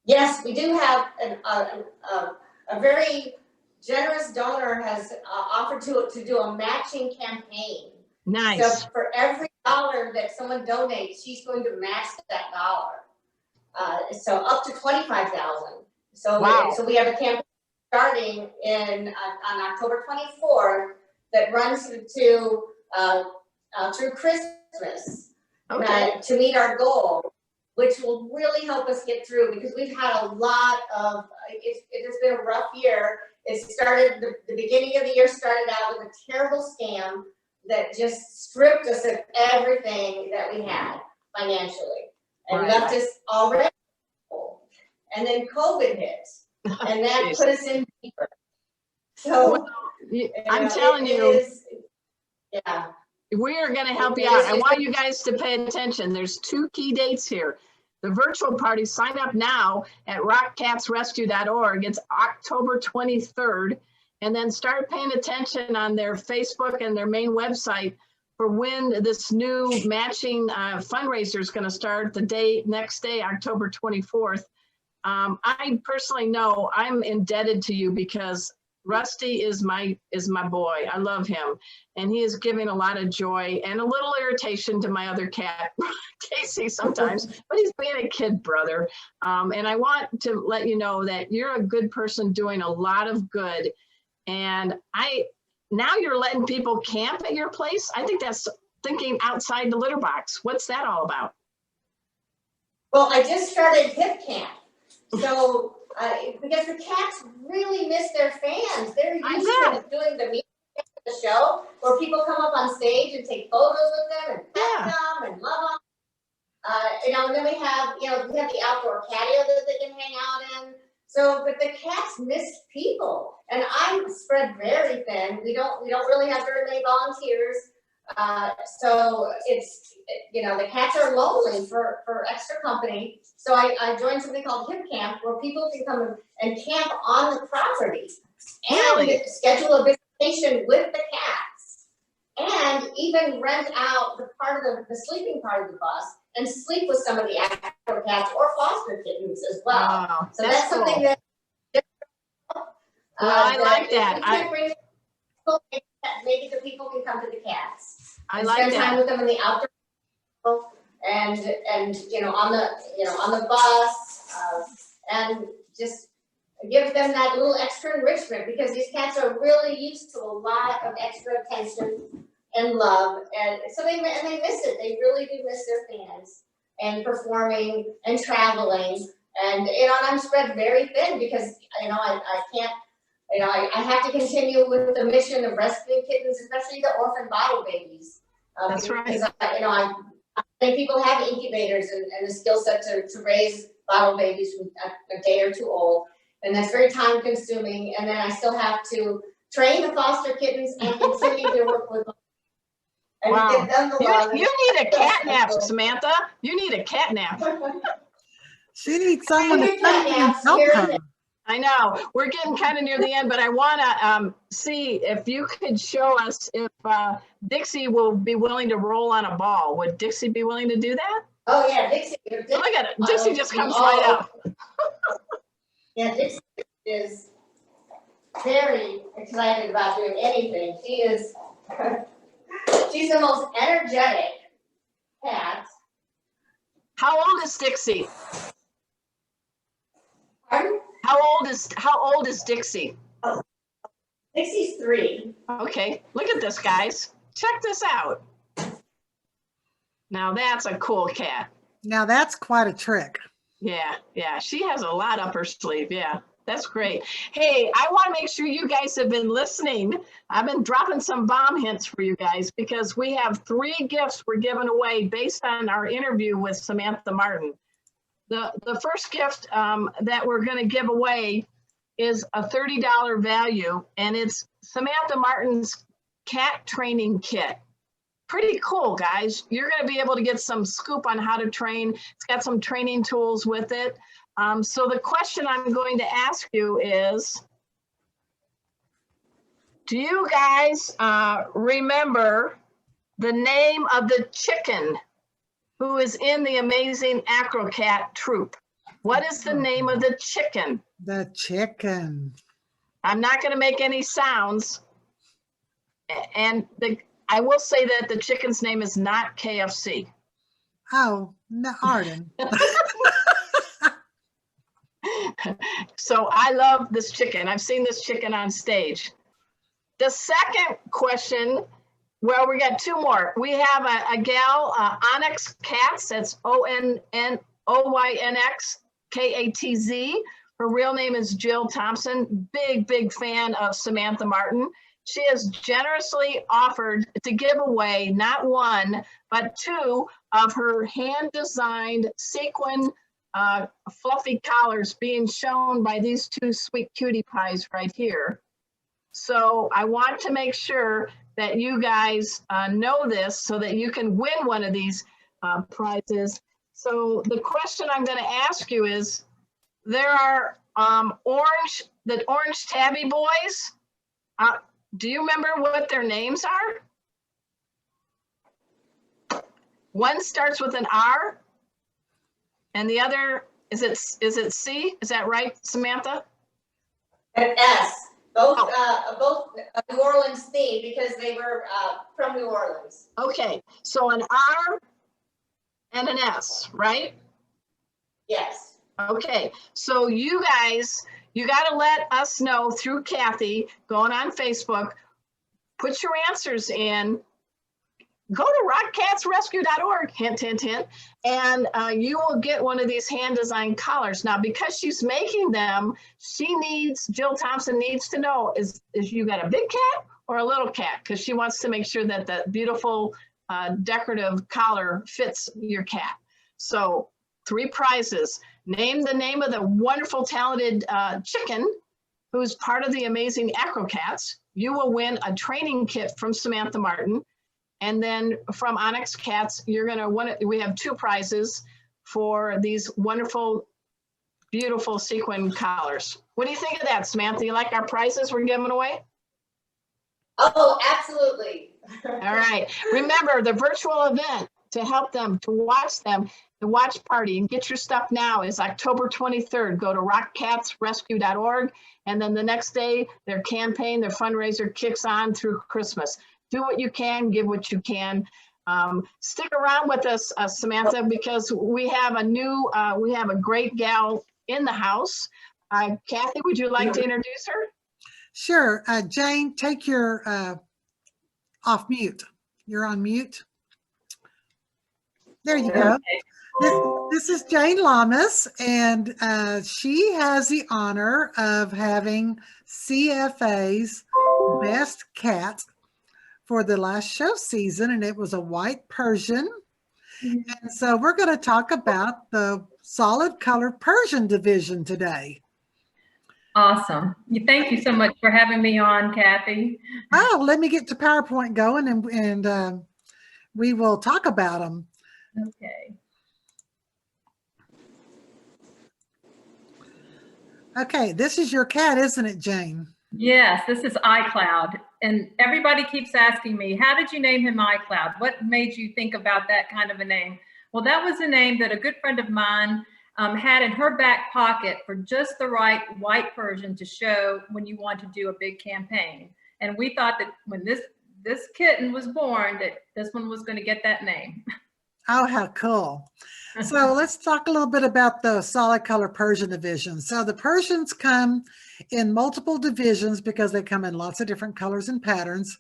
Speaker 9: Yes, we do have a very generous donor has offered to do a matching campaign.
Speaker 1: Nice.
Speaker 9: So for every dollar that someone donates, she's going to match that dollar. So up to 25,000. So
Speaker 1: Wow.
Speaker 9: so we have a campaign starting on October 24th that runs through Christmas.
Speaker 1: Okay.
Speaker 9: To meet our goal, which will really help us get through, because we've had a lot of, it has been a rough year. It started, the beginning of the year started out with a terrible scam that just stripped us of everything that we had financially and left us already full. And then COVID hit, and that put us in deeper. So
Speaker 1: I'm telling you,
Speaker 9: yeah.
Speaker 1: We are going to help you out. I want you guys to pay attention. There's 2 key dates here. The virtual party, sign up now at rockcatsrescue.org. It's October 23rd. And then start paying attention on their Facebook and their main website for when this new matching fundraiser is going to start the next day, October 24th. I personally know I'm indebted to you because Rusty is my boy. I love him, and he is giving a lot of joy and a little irritation to my other cat, Casey, sometimes, but he's being a kid brother. And I want to let you know that you're a good person doing a lot of good. And now you're letting people camp at your place. I think that's thinking outside the litter box. What's that all about?
Speaker 9: Well, I just started hip camp. So, because the cats really miss their fans. They're used to doing the show where people come up on stage and take photos with them and pet them and love them. And then we have the outdoor patio that they can hang out in. So, but the cats miss people, and I'm spread very thin. We don't really have very many volunteers. So the cats are lonely for extra company. So I joined something called Hip Camp, where people can come and camp on the property and schedule a visitation with the cats, and even rent out the part of the sleeping part of the bus and sleep with some of the outdoor cats or foster kittens as well.
Speaker 1: Wow,
Speaker 9: so that's something that.
Speaker 1: I like that.
Speaker 9: Maybe the people can come to the cats.
Speaker 1: I like
Speaker 9: spend time with them in the outdoor and on the bus and just give them that little extra enrichment, because these cats are really used to a lot of extra attention and love, and so they miss it. They really do miss their fans and performing and traveling, and I'm spread very thin because I can't. I have to continue with the mission of rescuing kittens, especially the orphan bottle babies.
Speaker 1: That's right.
Speaker 9: Because I think people have incubators and the skill set to raise bottle babies from a day or two old, and that's very time consuming. And then I still have to train the foster kittens and continue to work with them. And give them the love.
Speaker 1: You need a cat nap, Samantha. You need a cat nap.
Speaker 3: She needs someone to help her.
Speaker 1: I know we're getting kind of near the end, but I want to see if you could show us if Dixie will be willing to roll on a ball. Would Dixie be willing to do that?
Speaker 9: Oh yeah, Dixie.
Speaker 1: Look at it. Dixie just comes right up.
Speaker 9: Yeah, Dixie is very excited about doing anything. She's the most energetic cat.
Speaker 1: How old is Dixie?
Speaker 9: Pardon?
Speaker 1: How old is Dixie?
Speaker 9: Oh, Dixie's 3.
Speaker 1: Okay, look at this, guys. Check this out. Now that's a cool cat.
Speaker 3: Now that's quite a trick.
Speaker 1: Yeah, she has a lot up her sleeve. Yeah, that's great. Hey, I want to make sure you guys have been listening. I've been dropping some bomb hints for you guys because we have 3 gifts we're giving away based on our interview with Samantha Martin. The first gift that we're going to give away is a $30 value, and it's Samantha Martin's cat training kit. Pretty cool, guys. You're going to be able to get some scoop on how to train. It's got some training tools with it. So the question I'm going to ask you is, do you guys remember the name of the chicken who is in the amazing Acrocat troupe. What is the name of the chicken?
Speaker 3: The chicken.
Speaker 1: I'm not going to make any sounds. And I will say that the chicken's name is not KFC.
Speaker 3: Oh, no, Arden.
Speaker 1: So I love this chicken. I've seen this chicken on stage. The second question, well, we got two more. We have a gal, Onyx Katz, that's ONYNX Her real name is Jill Thompson, big fan of Samantha Martin. She has generously offered to give away not one, but two of her hand-designed sequin fluffy collars being shown by these two sweet cutie pies right here. So I want to make sure that you guys know this so that you can win one of these prizes. So the question I'm going to ask you is, there are the orange tabby boys. Do you remember what their names are? One starts with an R, and the other, is it C? Is that right, Samantha?
Speaker 9: An S. Both New Orleans themed because they were from New Orleans.
Speaker 1: Okay, so an R and an S, right?
Speaker 9: Yes.
Speaker 1: Okay, so you guys, you got to let us know through Kathy, going on Facebook, put your answers in, go to rockcatsrescue.org, hint, hint, hint, and you will get one of these hand-designed collars. Now, because she's making them, Jill Thompson needs to know, is you got a big cat or a little cat? Because she wants to make sure that the beautiful decorative collar fits your cat. So 3 prizes. Name the name of the wonderful, talented chicken who's part of the amazing Acrocats. You will win a training kit from Samantha Martin. And then from Onyx Katz, you're going to win. We have 2 prizes for these wonderful, beautiful sequin collars. What do you think of that, Samantha? You like our prizes we're giving away?
Speaker 9: Oh, absolutely.
Speaker 1: All right. Remember, the virtual event to help them, to watch them, the watch party and get your stuff now is October 23rd. Go to rockcatsrescue.org. And then the next day, their campaign, their fundraiser kicks on through Christmas. Do what you can, give what you can. Stick around with us, Samantha, because we have a great gal in the house. Kathy, would you like to introduce her?
Speaker 3: Sure. Jane, take your off mute. You're on mute. There you go. This is Jane Lamas, and she has the honor of having CFA's Best Cat for the last show season, and it was a white Persian. And so we're going to talk about the solid color Persian division today.
Speaker 11: Awesome. Thank you so much for having me on, Kathy.
Speaker 3: Oh, let me get to PowerPoint going, and we will talk about them.
Speaker 11: Okay.
Speaker 3: Okay, this is your cat, isn't it, Jane?
Speaker 11: Yes, this is iCloud. And everybody keeps asking me, how did you name him iCloud? What made you think about that kind of a name? Well, that was a name that a good friend of mine had in her back pocket for just the right white Persian to show when you want to do a big campaign. And we thought that when this kitten was born, that this one was going to get that name.
Speaker 3: Oh, how cool. So let's talk a little bit about the solid color Persian division. So the Persians come in multiple divisions because they come in lots of different colors and patterns.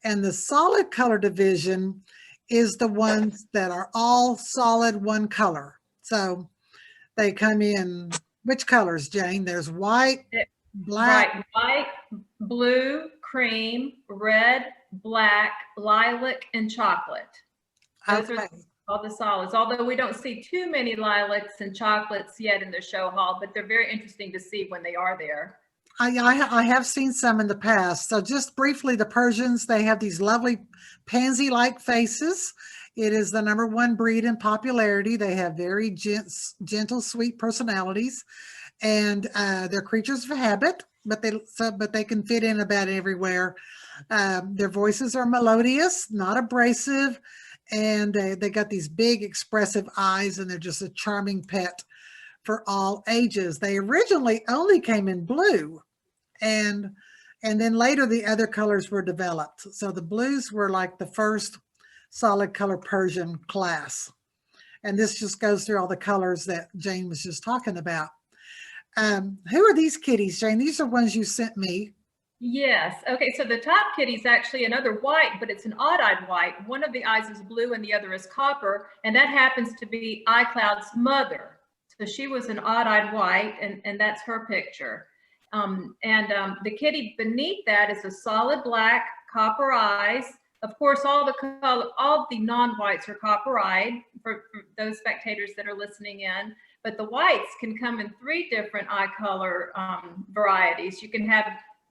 Speaker 3: And the solid color division is the ones that are all solid one color. So they come in, which colors, Jane? There's white, black.
Speaker 11: Right, white, blue, cream, red, black, lilac, and chocolate. Those are all the solids, although we don't see too many lilacs and chocolates yet in the show hall, but they're very interesting to see when they are there.
Speaker 3: I have seen some in the past. So just briefly, the Persians, they have these lovely pansy-like faces. It is the #1 breed in popularity. They have very gentle, sweet personalities, and they're creatures of habit, but they can fit in about everywhere. Their voices are melodious, not abrasive, And they got these big expressive eyes, and they're just a charming pet for all ages. They originally only came in blue, and then later the other colors were developed. So the blues were like the first solid color Persian class. And this just goes through all the colors that Jane was just talking about. Who are these kitties, Jane? These are ones you sent me.
Speaker 11: Yes. Okay. So the top kitty is actually another white, but it's an odd-eyed white. One of the eyes is blue and the other is copper. And that happens to be iCloud's mother. So she was an odd-eyed white, and that's her picture. The kitty beneath that is a solid black, copper eyes. Of course, all the non-whites are copper-eyed for those spectators that are listening in. But the whites can come in 3 different eye color varieties. You can have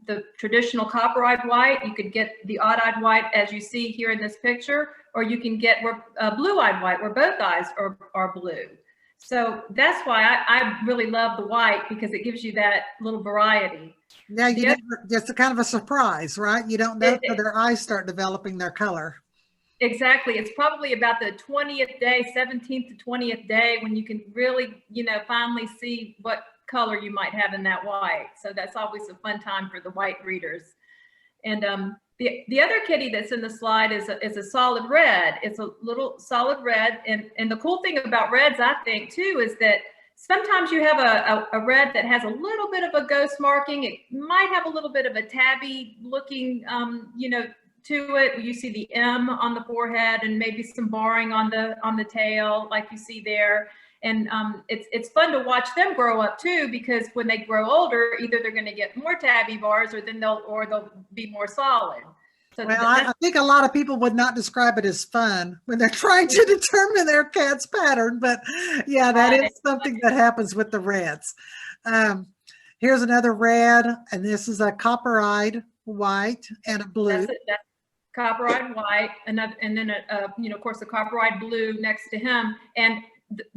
Speaker 11: the traditional copper-eyed white, you could get the odd-eyed white as you see here in this picture, or you can get blue-eyed white where both eyes are blue. So that's why I really love the white, because it gives you that little variety.
Speaker 3: Yeah, it's a kind of a surprise, right? You don't know until their eyes start developing their color.
Speaker 11: Exactly. It's probably about the 20th day, 17th to 20th day, when you can really, finally see what color you might have in that white. So that's always a fun time for the white readers. And the other kitty that's in the slide is a solid red. It's a little solid red. And the cool thing about reds, I think, too, is that sometimes you have a red that has a little bit of a ghost marking. It might have a little bit of a tabby looking, to it. You see the M on the forehead and maybe some barring on the tail, like you see there. And it's fun to watch them grow up too, because when they grow older, either they're going to get more tabby bars, or they'll be more solid. So
Speaker 3: well, I think a lot of people would not describe it as fun when they're trying to determine their cat's pattern, but yeah, that is something that happens with the reds. Here's another red, and this is a copper-eyed white and a blue.
Speaker 11: That's copper-eyed white, and then of course, a copper-eyed blue next to him. And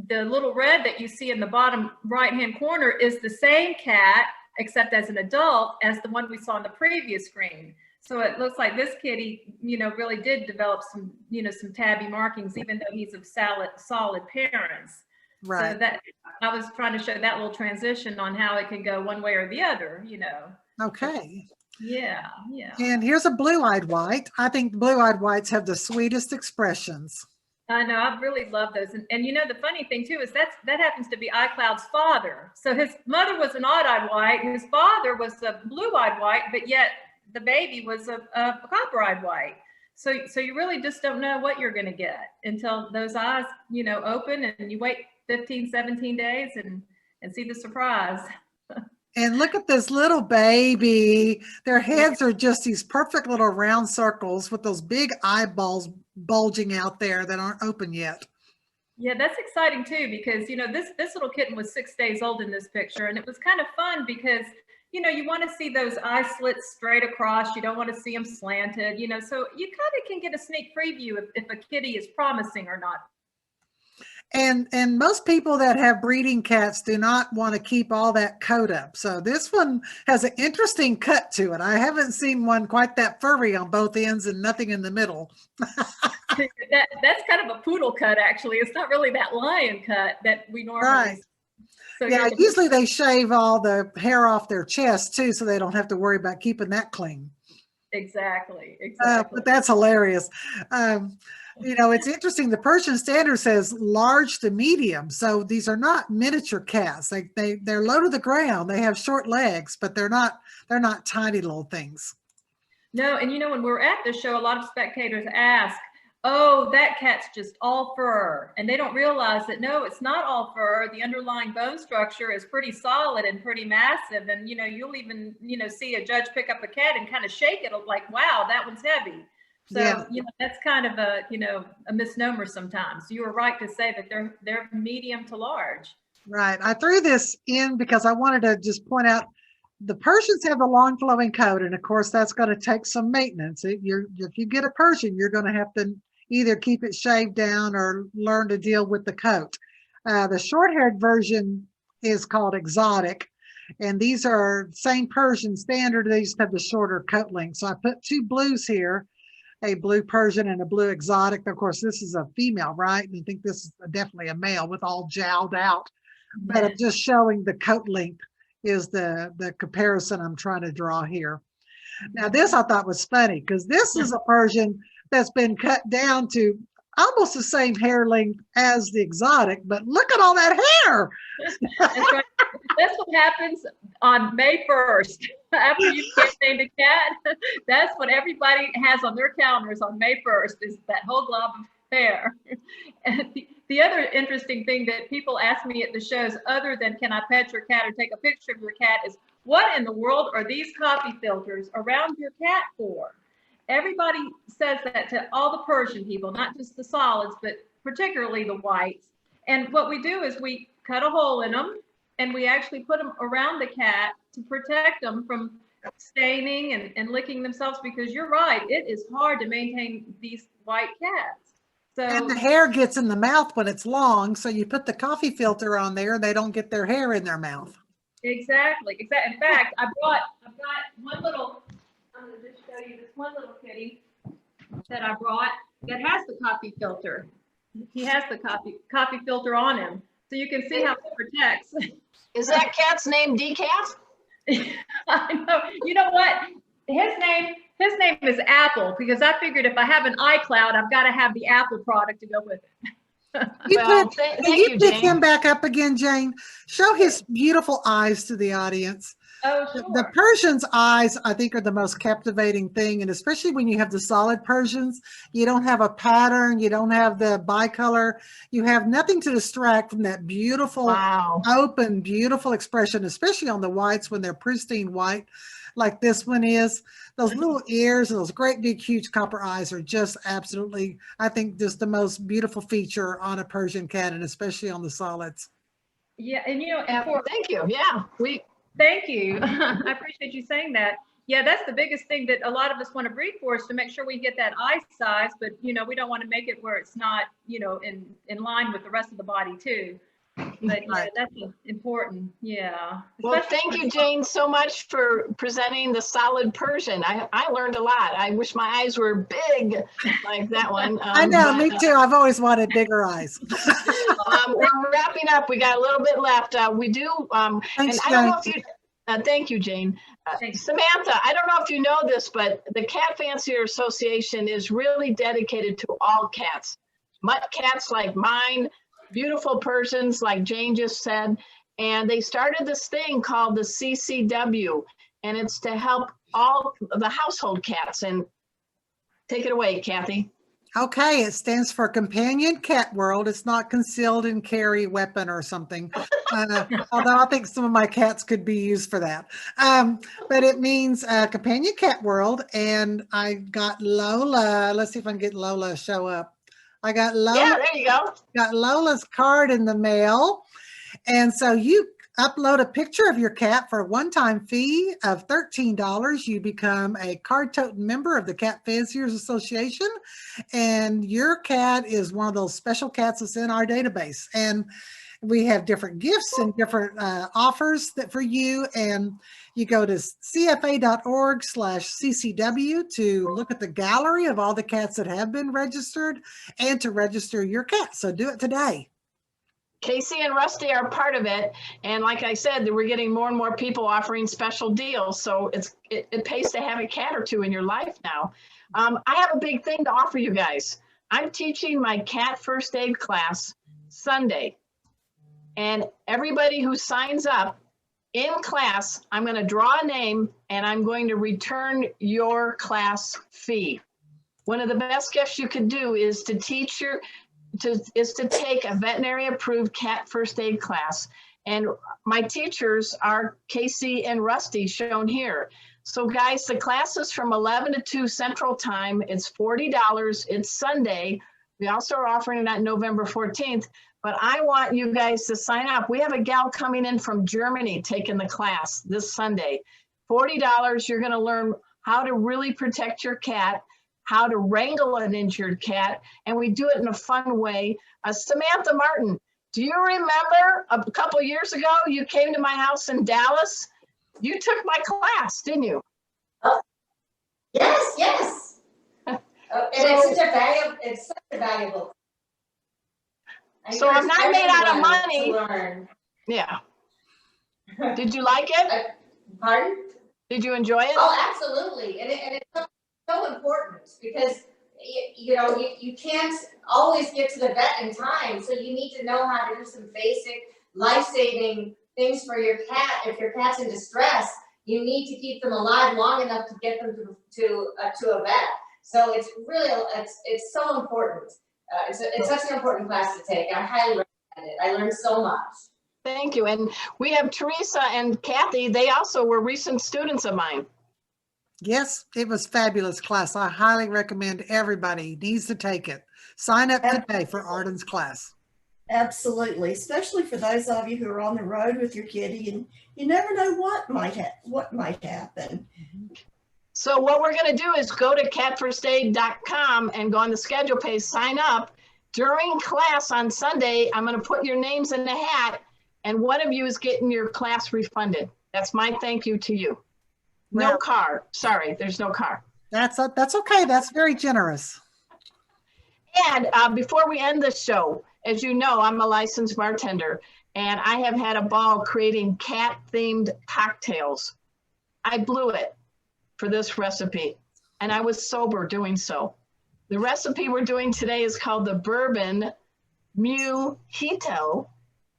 Speaker 11: the little red that you see in the bottom right-hand corner is the same cat, except as an adult, as the one we saw on the previous screen. So it looks like this kitty, really did develop some, some tabby markings, even though he's of solid parents.
Speaker 3: Right.
Speaker 11: So that I was trying to show that little transition on how it can go one way or the other,
Speaker 3: Okay.
Speaker 11: Yeah.
Speaker 3: And here's a blue-eyed white. I think blue-eyed whites have the sweetest expressions.
Speaker 11: I know, I really love those. And the funny thing too is that happens to be iCloud's father. So his mother was an odd-eyed white, his father was a blue-eyed white, but yet the baby was a copper-eyed white. So you really just don't know what you're going to get until those eyes, open, and you wait 15, 17 days and see the surprise.
Speaker 3: And look at this little baby. Their heads are just these perfect little round circles with those big eyeballs bulging out there that aren't open yet.
Speaker 11: Yeah, that's exciting too, because this little kitten was 6 days old in this picture, and it was kind of fun because you want to see those eye slits straight across. You don't want to see them slanted, so you kind of can get a sneak preview if a kitty is promising or not.
Speaker 3: And most people that have breeding cats do not want to keep all that coat up. So this one has an interesting cut to it. I haven't seen one quite that furry on both ends and nothing in the middle.
Speaker 11: That's kind of a poodle cut, actually. It's not really that lion cut that we normally
Speaker 3: right. So yeah, usually they shave all the hair off their chest too, so they don't have to worry about keeping that clean.
Speaker 11: Exactly.
Speaker 3: But that's hilarious. It's interesting. The Persian standard says large to medium. So these are not miniature cats. They're low to the ground. They have short legs, but they're not tiny little things.
Speaker 11: No, and when we're at the show, a lot of spectators ask, oh, that cat's just all fur. And they don't realize that, no, it's not all fur. The underlying bone structure is pretty solid and pretty massive. And, you'll even, see a judge pick up a cat and kind of shake it like, wow, that one's heavy. So,
Speaker 3: yeah.
Speaker 11: That's kind of a misnomer sometimes. You were right to say that they're medium to large.
Speaker 3: Right. I threw this in because I wanted to just point out the Persians have a long flowing coat. And of course, that's going to take some maintenance. If you get a Persian, you're going to have to either keep it shaved down or learn to deal with the coat. The short-haired version is called exotic. And these are same Persian standard. They just have the shorter coat length. So I put 2 blues here. a blue Persian and a blue exotic. Of course, this is a female, right? And I think this is definitely a male with all jowled out. But I'm just showing the coat length is the comparison I'm trying to draw here. Now, this I thought was funny because this is a Persian that's been cut down to almost the same hair length as the exotic, but look at all that hair.
Speaker 11: That's right. That's what happens on May 1st. After you get named a cat, that's what everybody has on their calendars on May 1st is that whole glob of hair. And the other interesting thing that people ask me at the shows, other than can I pet your cat or take a picture of your cat, is what in the world are these coffee filters around your cat for? Everybody says that to all the Persian people, not just the solids, but particularly the whites. And what we do is we cut a hole in them and we actually put them around the cat to protect them from staining and licking themselves, because you're right, it is hard to maintain these white cats. So,
Speaker 3: and the hair gets in the mouth when it's long, so you put the coffee filter on there, they don't get their hair in their mouth.
Speaker 11: Exactly. In fact, I've got one little, I'm going to just show you this one little kitty that I brought that has the coffee filter. He has the coffee filter on him, so you can see how it protects.
Speaker 1: Is that cat's name Decaf?
Speaker 11: I know. You know what? His name is Apple, because I figured if I have an iCloud, I've got to have the Apple product to go with it.
Speaker 3: Can you pick him back up again, Jane? Show his beautiful eyes to the audience.
Speaker 11: Oh, sure.
Speaker 3: The Persians' eyes, I think, are the most captivating thing, and especially when you have the solid Persians, you don't have a pattern, you don't have the bicolor, you have nothing to distract from that beautiful, open, beautiful expression, especially on the whites when they're pristine white, like this one is. Those little ears and those great big huge copper eyes are just absolutely, I think, just the most beautiful feature on a Persian cat, and especially on the solids.
Speaker 11: Yeah, and
Speaker 1: thank you. Yeah,
Speaker 11: thank you. I appreciate you saying that. Yeah, that's the biggest thing that a lot of us want to breed for, is to make sure we get that eye size, but we don't want to make it where it's not, in line with the rest of the body too. But yeah, that's important. Yeah.
Speaker 1: Well, thank you, Jane, so much for presenting the solid Persian. I learned a lot. I wish my eyes were big like that one.
Speaker 3: I know, me too. I've always wanted bigger eyes.
Speaker 1: We're wrapping up. We got a little bit left. We do.
Speaker 3: Thanks,
Speaker 1: and I don't know if you. Thank you, Jane. Samantha, I don't know if you know this, but the Cat Fancier Association is really dedicated to all cats. Mutt cats like mine, beautiful Persians like Jane just said, and they started this thing called the CCW, and it's to help all the household cats. And take it away, Kathy.
Speaker 3: Okay, it stands for Companion Cat World. It's not concealed and carry weapon or something, although I think some of my cats could be used for that. But it means Companion Cat World, and I got Lola. Let's see if I can get Lola to show up. I got Lola.
Speaker 1: Yeah, there you go.
Speaker 3: Got Lola's card in the mail. And so you upload a picture of your cat for a one-time fee of $13. You become a card-toting member of the Cat Fanciers Association. And your cat is one of those special cats that's in our database. And we have different gifts and different offers for you. And you go to cfa.org/CCW to look at the gallery of all the cats that have been registered and to register your cat. So do it today.
Speaker 1: Casey and Rusty are part of it. And like I said, we're getting more and more people offering special deals. So it pays to have a cat or two in your life now. I have a big thing to offer you guys. I'm teaching my cat first aid class Sunday. And everybody who signs up in class, I'm going to draw a name and I'm going to return your class fee. One of the best gifts you could do is to teach is to take a veterinary approved cat first aid class. And my teachers are Casey and Rusty, shown here. So guys, the class is from 11 to 2 Central Time. It's $40. It's Sunday. We also are offering it on November 14th. But I want you guys to sign up. We have a gal coming in from Germany taking the class this Sunday. $40, you're going to learn how to really protect your cat, how to wrangle an injured cat, and we do it in a fun way. Samantha Martin, do you remember a couple years ago you came to my house in Dallas? You took my class, didn't you?
Speaker 9: Yes. it's such a valuable.
Speaker 1: So I'm not made out of money.
Speaker 9: To learn.
Speaker 1: Yeah. Did you like it?
Speaker 9: Pardon?
Speaker 1: Did you enjoy it?
Speaker 9: Oh, absolutely. And it's so important because, you know, you can't always get to the vet in time. So you need to know how to do some basic life-saving things for your cat. If your cat's in distress, you need to keep them alive long enough to get them to a vet. So it's really, it's so important. It's such an important class to take. I highly recommend it. I learned so much.
Speaker 1: Thank you. And we have Teresa and Kathy. They also were recent students of mine.
Speaker 3: Yes, it was fabulous class. I highly recommend everybody needs to take it. Sign up today for Arden's class.
Speaker 2: Absolutely, especially for those of you who are on the road with your kitty and you never know what might happen.
Speaker 1: So what we're going to do is go to catfirstaid.com and go on the schedule page, sign up. During class on Sunday, I'm going to put your names in the hat, and one of you is getting your class refunded. That's my thank you to you. No
Speaker 3: Well,
Speaker 1: car. Sorry, there's no car.
Speaker 3: that's okay. That's very generous.
Speaker 1: And before we end the show, as you know, I'm a licensed bartender, and I have had a ball creating cat-themed cocktails. I blew it for this recipe, and I was sober doing so. The recipe we're doing today is called the Bourbon Miujito.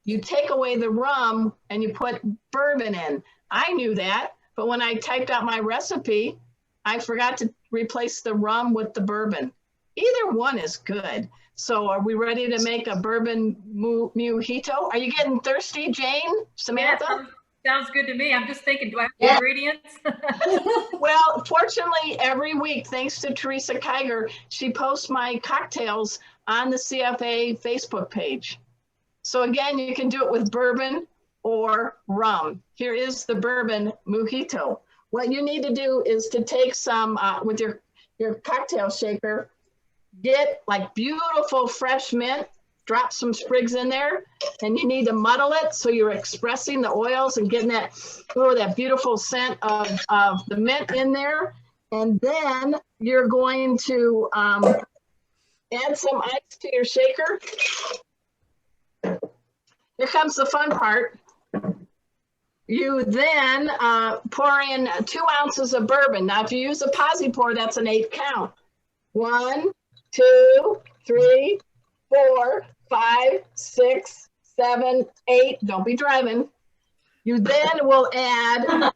Speaker 1: You take away the rum and you put bourbon in. I knew that, but when I typed out my recipe, I forgot to replace the rum with the bourbon. Either one is good. So are we ready to make a Bourbon Miujito? Are you getting thirsty, Jane? Samantha?
Speaker 11: Yeah, sounds good to me. I'm just thinking, do I have the ingredients?
Speaker 1: Well, fortunately, every week, thanks to Teresa Kiger, she posts my cocktails on the CFA Facebook page. So again, you can do it with bourbon or rum. Here is the Bourbon Miujito. What you need to do is to take some, with your cocktail shaker, get like beautiful fresh mint, drop some sprigs in there, and you need to muddle it so you're expressing the oils and getting that, that beautiful scent of the mint in there. And then you're going to add some ice to your shaker. Here comes the fun part. You then pour in 2 ounces of bourbon. Now, if you use a posi pour, that's an 8 count. 1, 2, 3, 4, 5, 6, 7, 8. Don't be driving. You then will add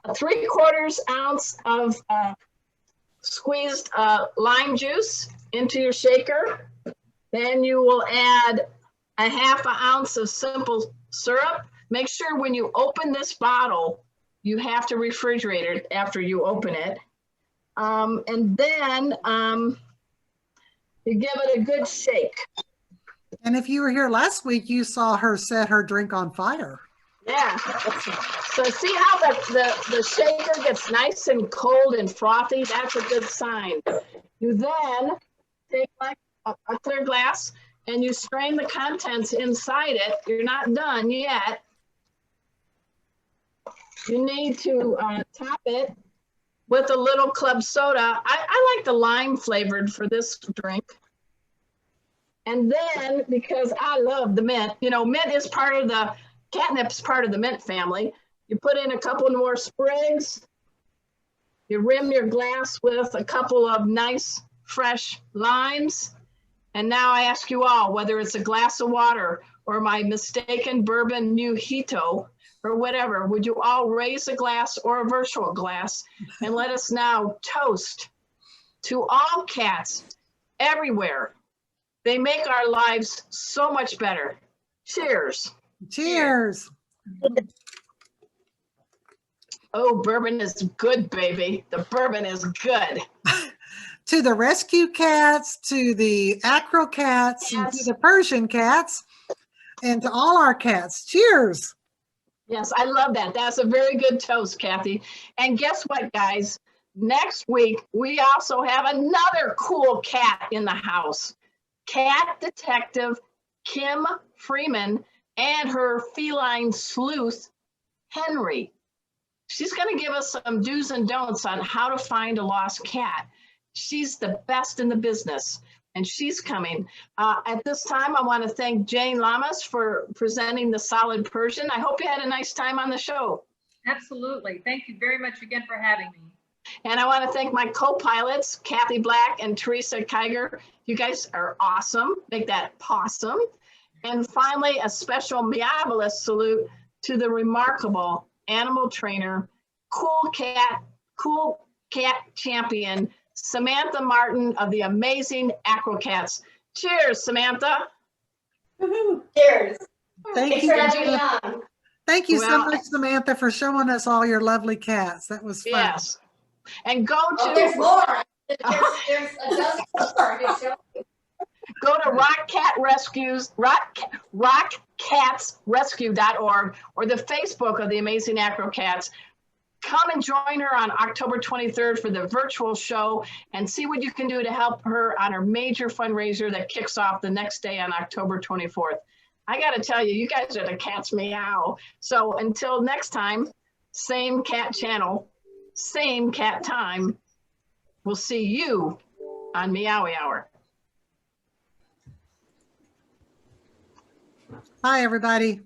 Speaker 1: 3/4 ounce of squeezed lime juice into your shaker. Then you will add a 1/2 ounce of simple syrup. Make sure when you open this bottle, you have to refrigerate it after you open it. And then you give it a good shake.
Speaker 3: And if you were here last week, you saw her set her drink on fire.
Speaker 1: Yeah. So see how the shaker gets nice and cold and frothy? That's a good sign. You then take like a clear glass and you strain the contents inside it. You're not done yet. You need to top it with a little club soda. I like the lime flavored for this drink. And then, because I love the mint, you know, mint is part of the, catnip's part of the mint family. You put in a couple more sprigs. You rim your glass with a couple of nice, fresh limes. And now I ask you all, whether it's a glass of water or my mistaken Bourbon Miujito or whatever, would you all raise a glass or a virtual glass and let us now toast to all cats everywhere. They make our lives so much better. Cheers.
Speaker 3: Cheers.
Speaker 1: Oh, bourbon is good, baby. The bourbon is good.
Speaker 3: To the rescue cats, to the acro cats, and to the Persian cats, and to all our cats. Cheers.
Speaker 1: Yes, I love that. That's a very good toast, Kathy. And guess what, guys? Next week, we also have another cool cat in the house. Cat detective Kim Freeman and her feline sleuth, Henry. She's going to give us some do's and don'ts on how to find a lost cat. She's the best in the business. and she's coming. At this time, I want to thank Jane Lamas for presenting the Solid Persian. I hope you had a nice time on the show.
Speaker 11: Absolutely. Thank you very much again for having me.
Speaker 1: And I want to thank my co-pilots, Kathy Black and Teresa Kiger. You guys are awesome. Make that possum. And finally, a special Meowy salute to the remarkable animal trainer, cool cat champion, Samantha Martin of the amazing Acrocats. Cheers, Samantha.
Speaker 2: Woohoo.
Speaker 9: Cheers.
Speaker 3: Thank
Speaker 9: Thanks
Speaker 3: you.
Speaker 9: for having me on.
Speaker 3: Thank you so
Speaker 1: Well-
Speaker 3: much, Samantha, for showing us all your lovely cats. That was fun.
Speaker 1: Yes. And go
Speaker 9: Oh, there's
Speaker 1: to
Speaker 9: more. There's a dozen more to show you.
Speaker 1: go to rockcatsrescue.org or the Facebook of the Amazing Acrocats. Come and join her on October 23rd for the virtual show and see what you can do to help her on her major fundraiser that kicks off the next day on October 24th. I got to tell you, you guys are the cat's meow. So until next time, same cat channel, same cat time. We'll see you on Meowy Hour.
Speaker 3: Bye, everybody.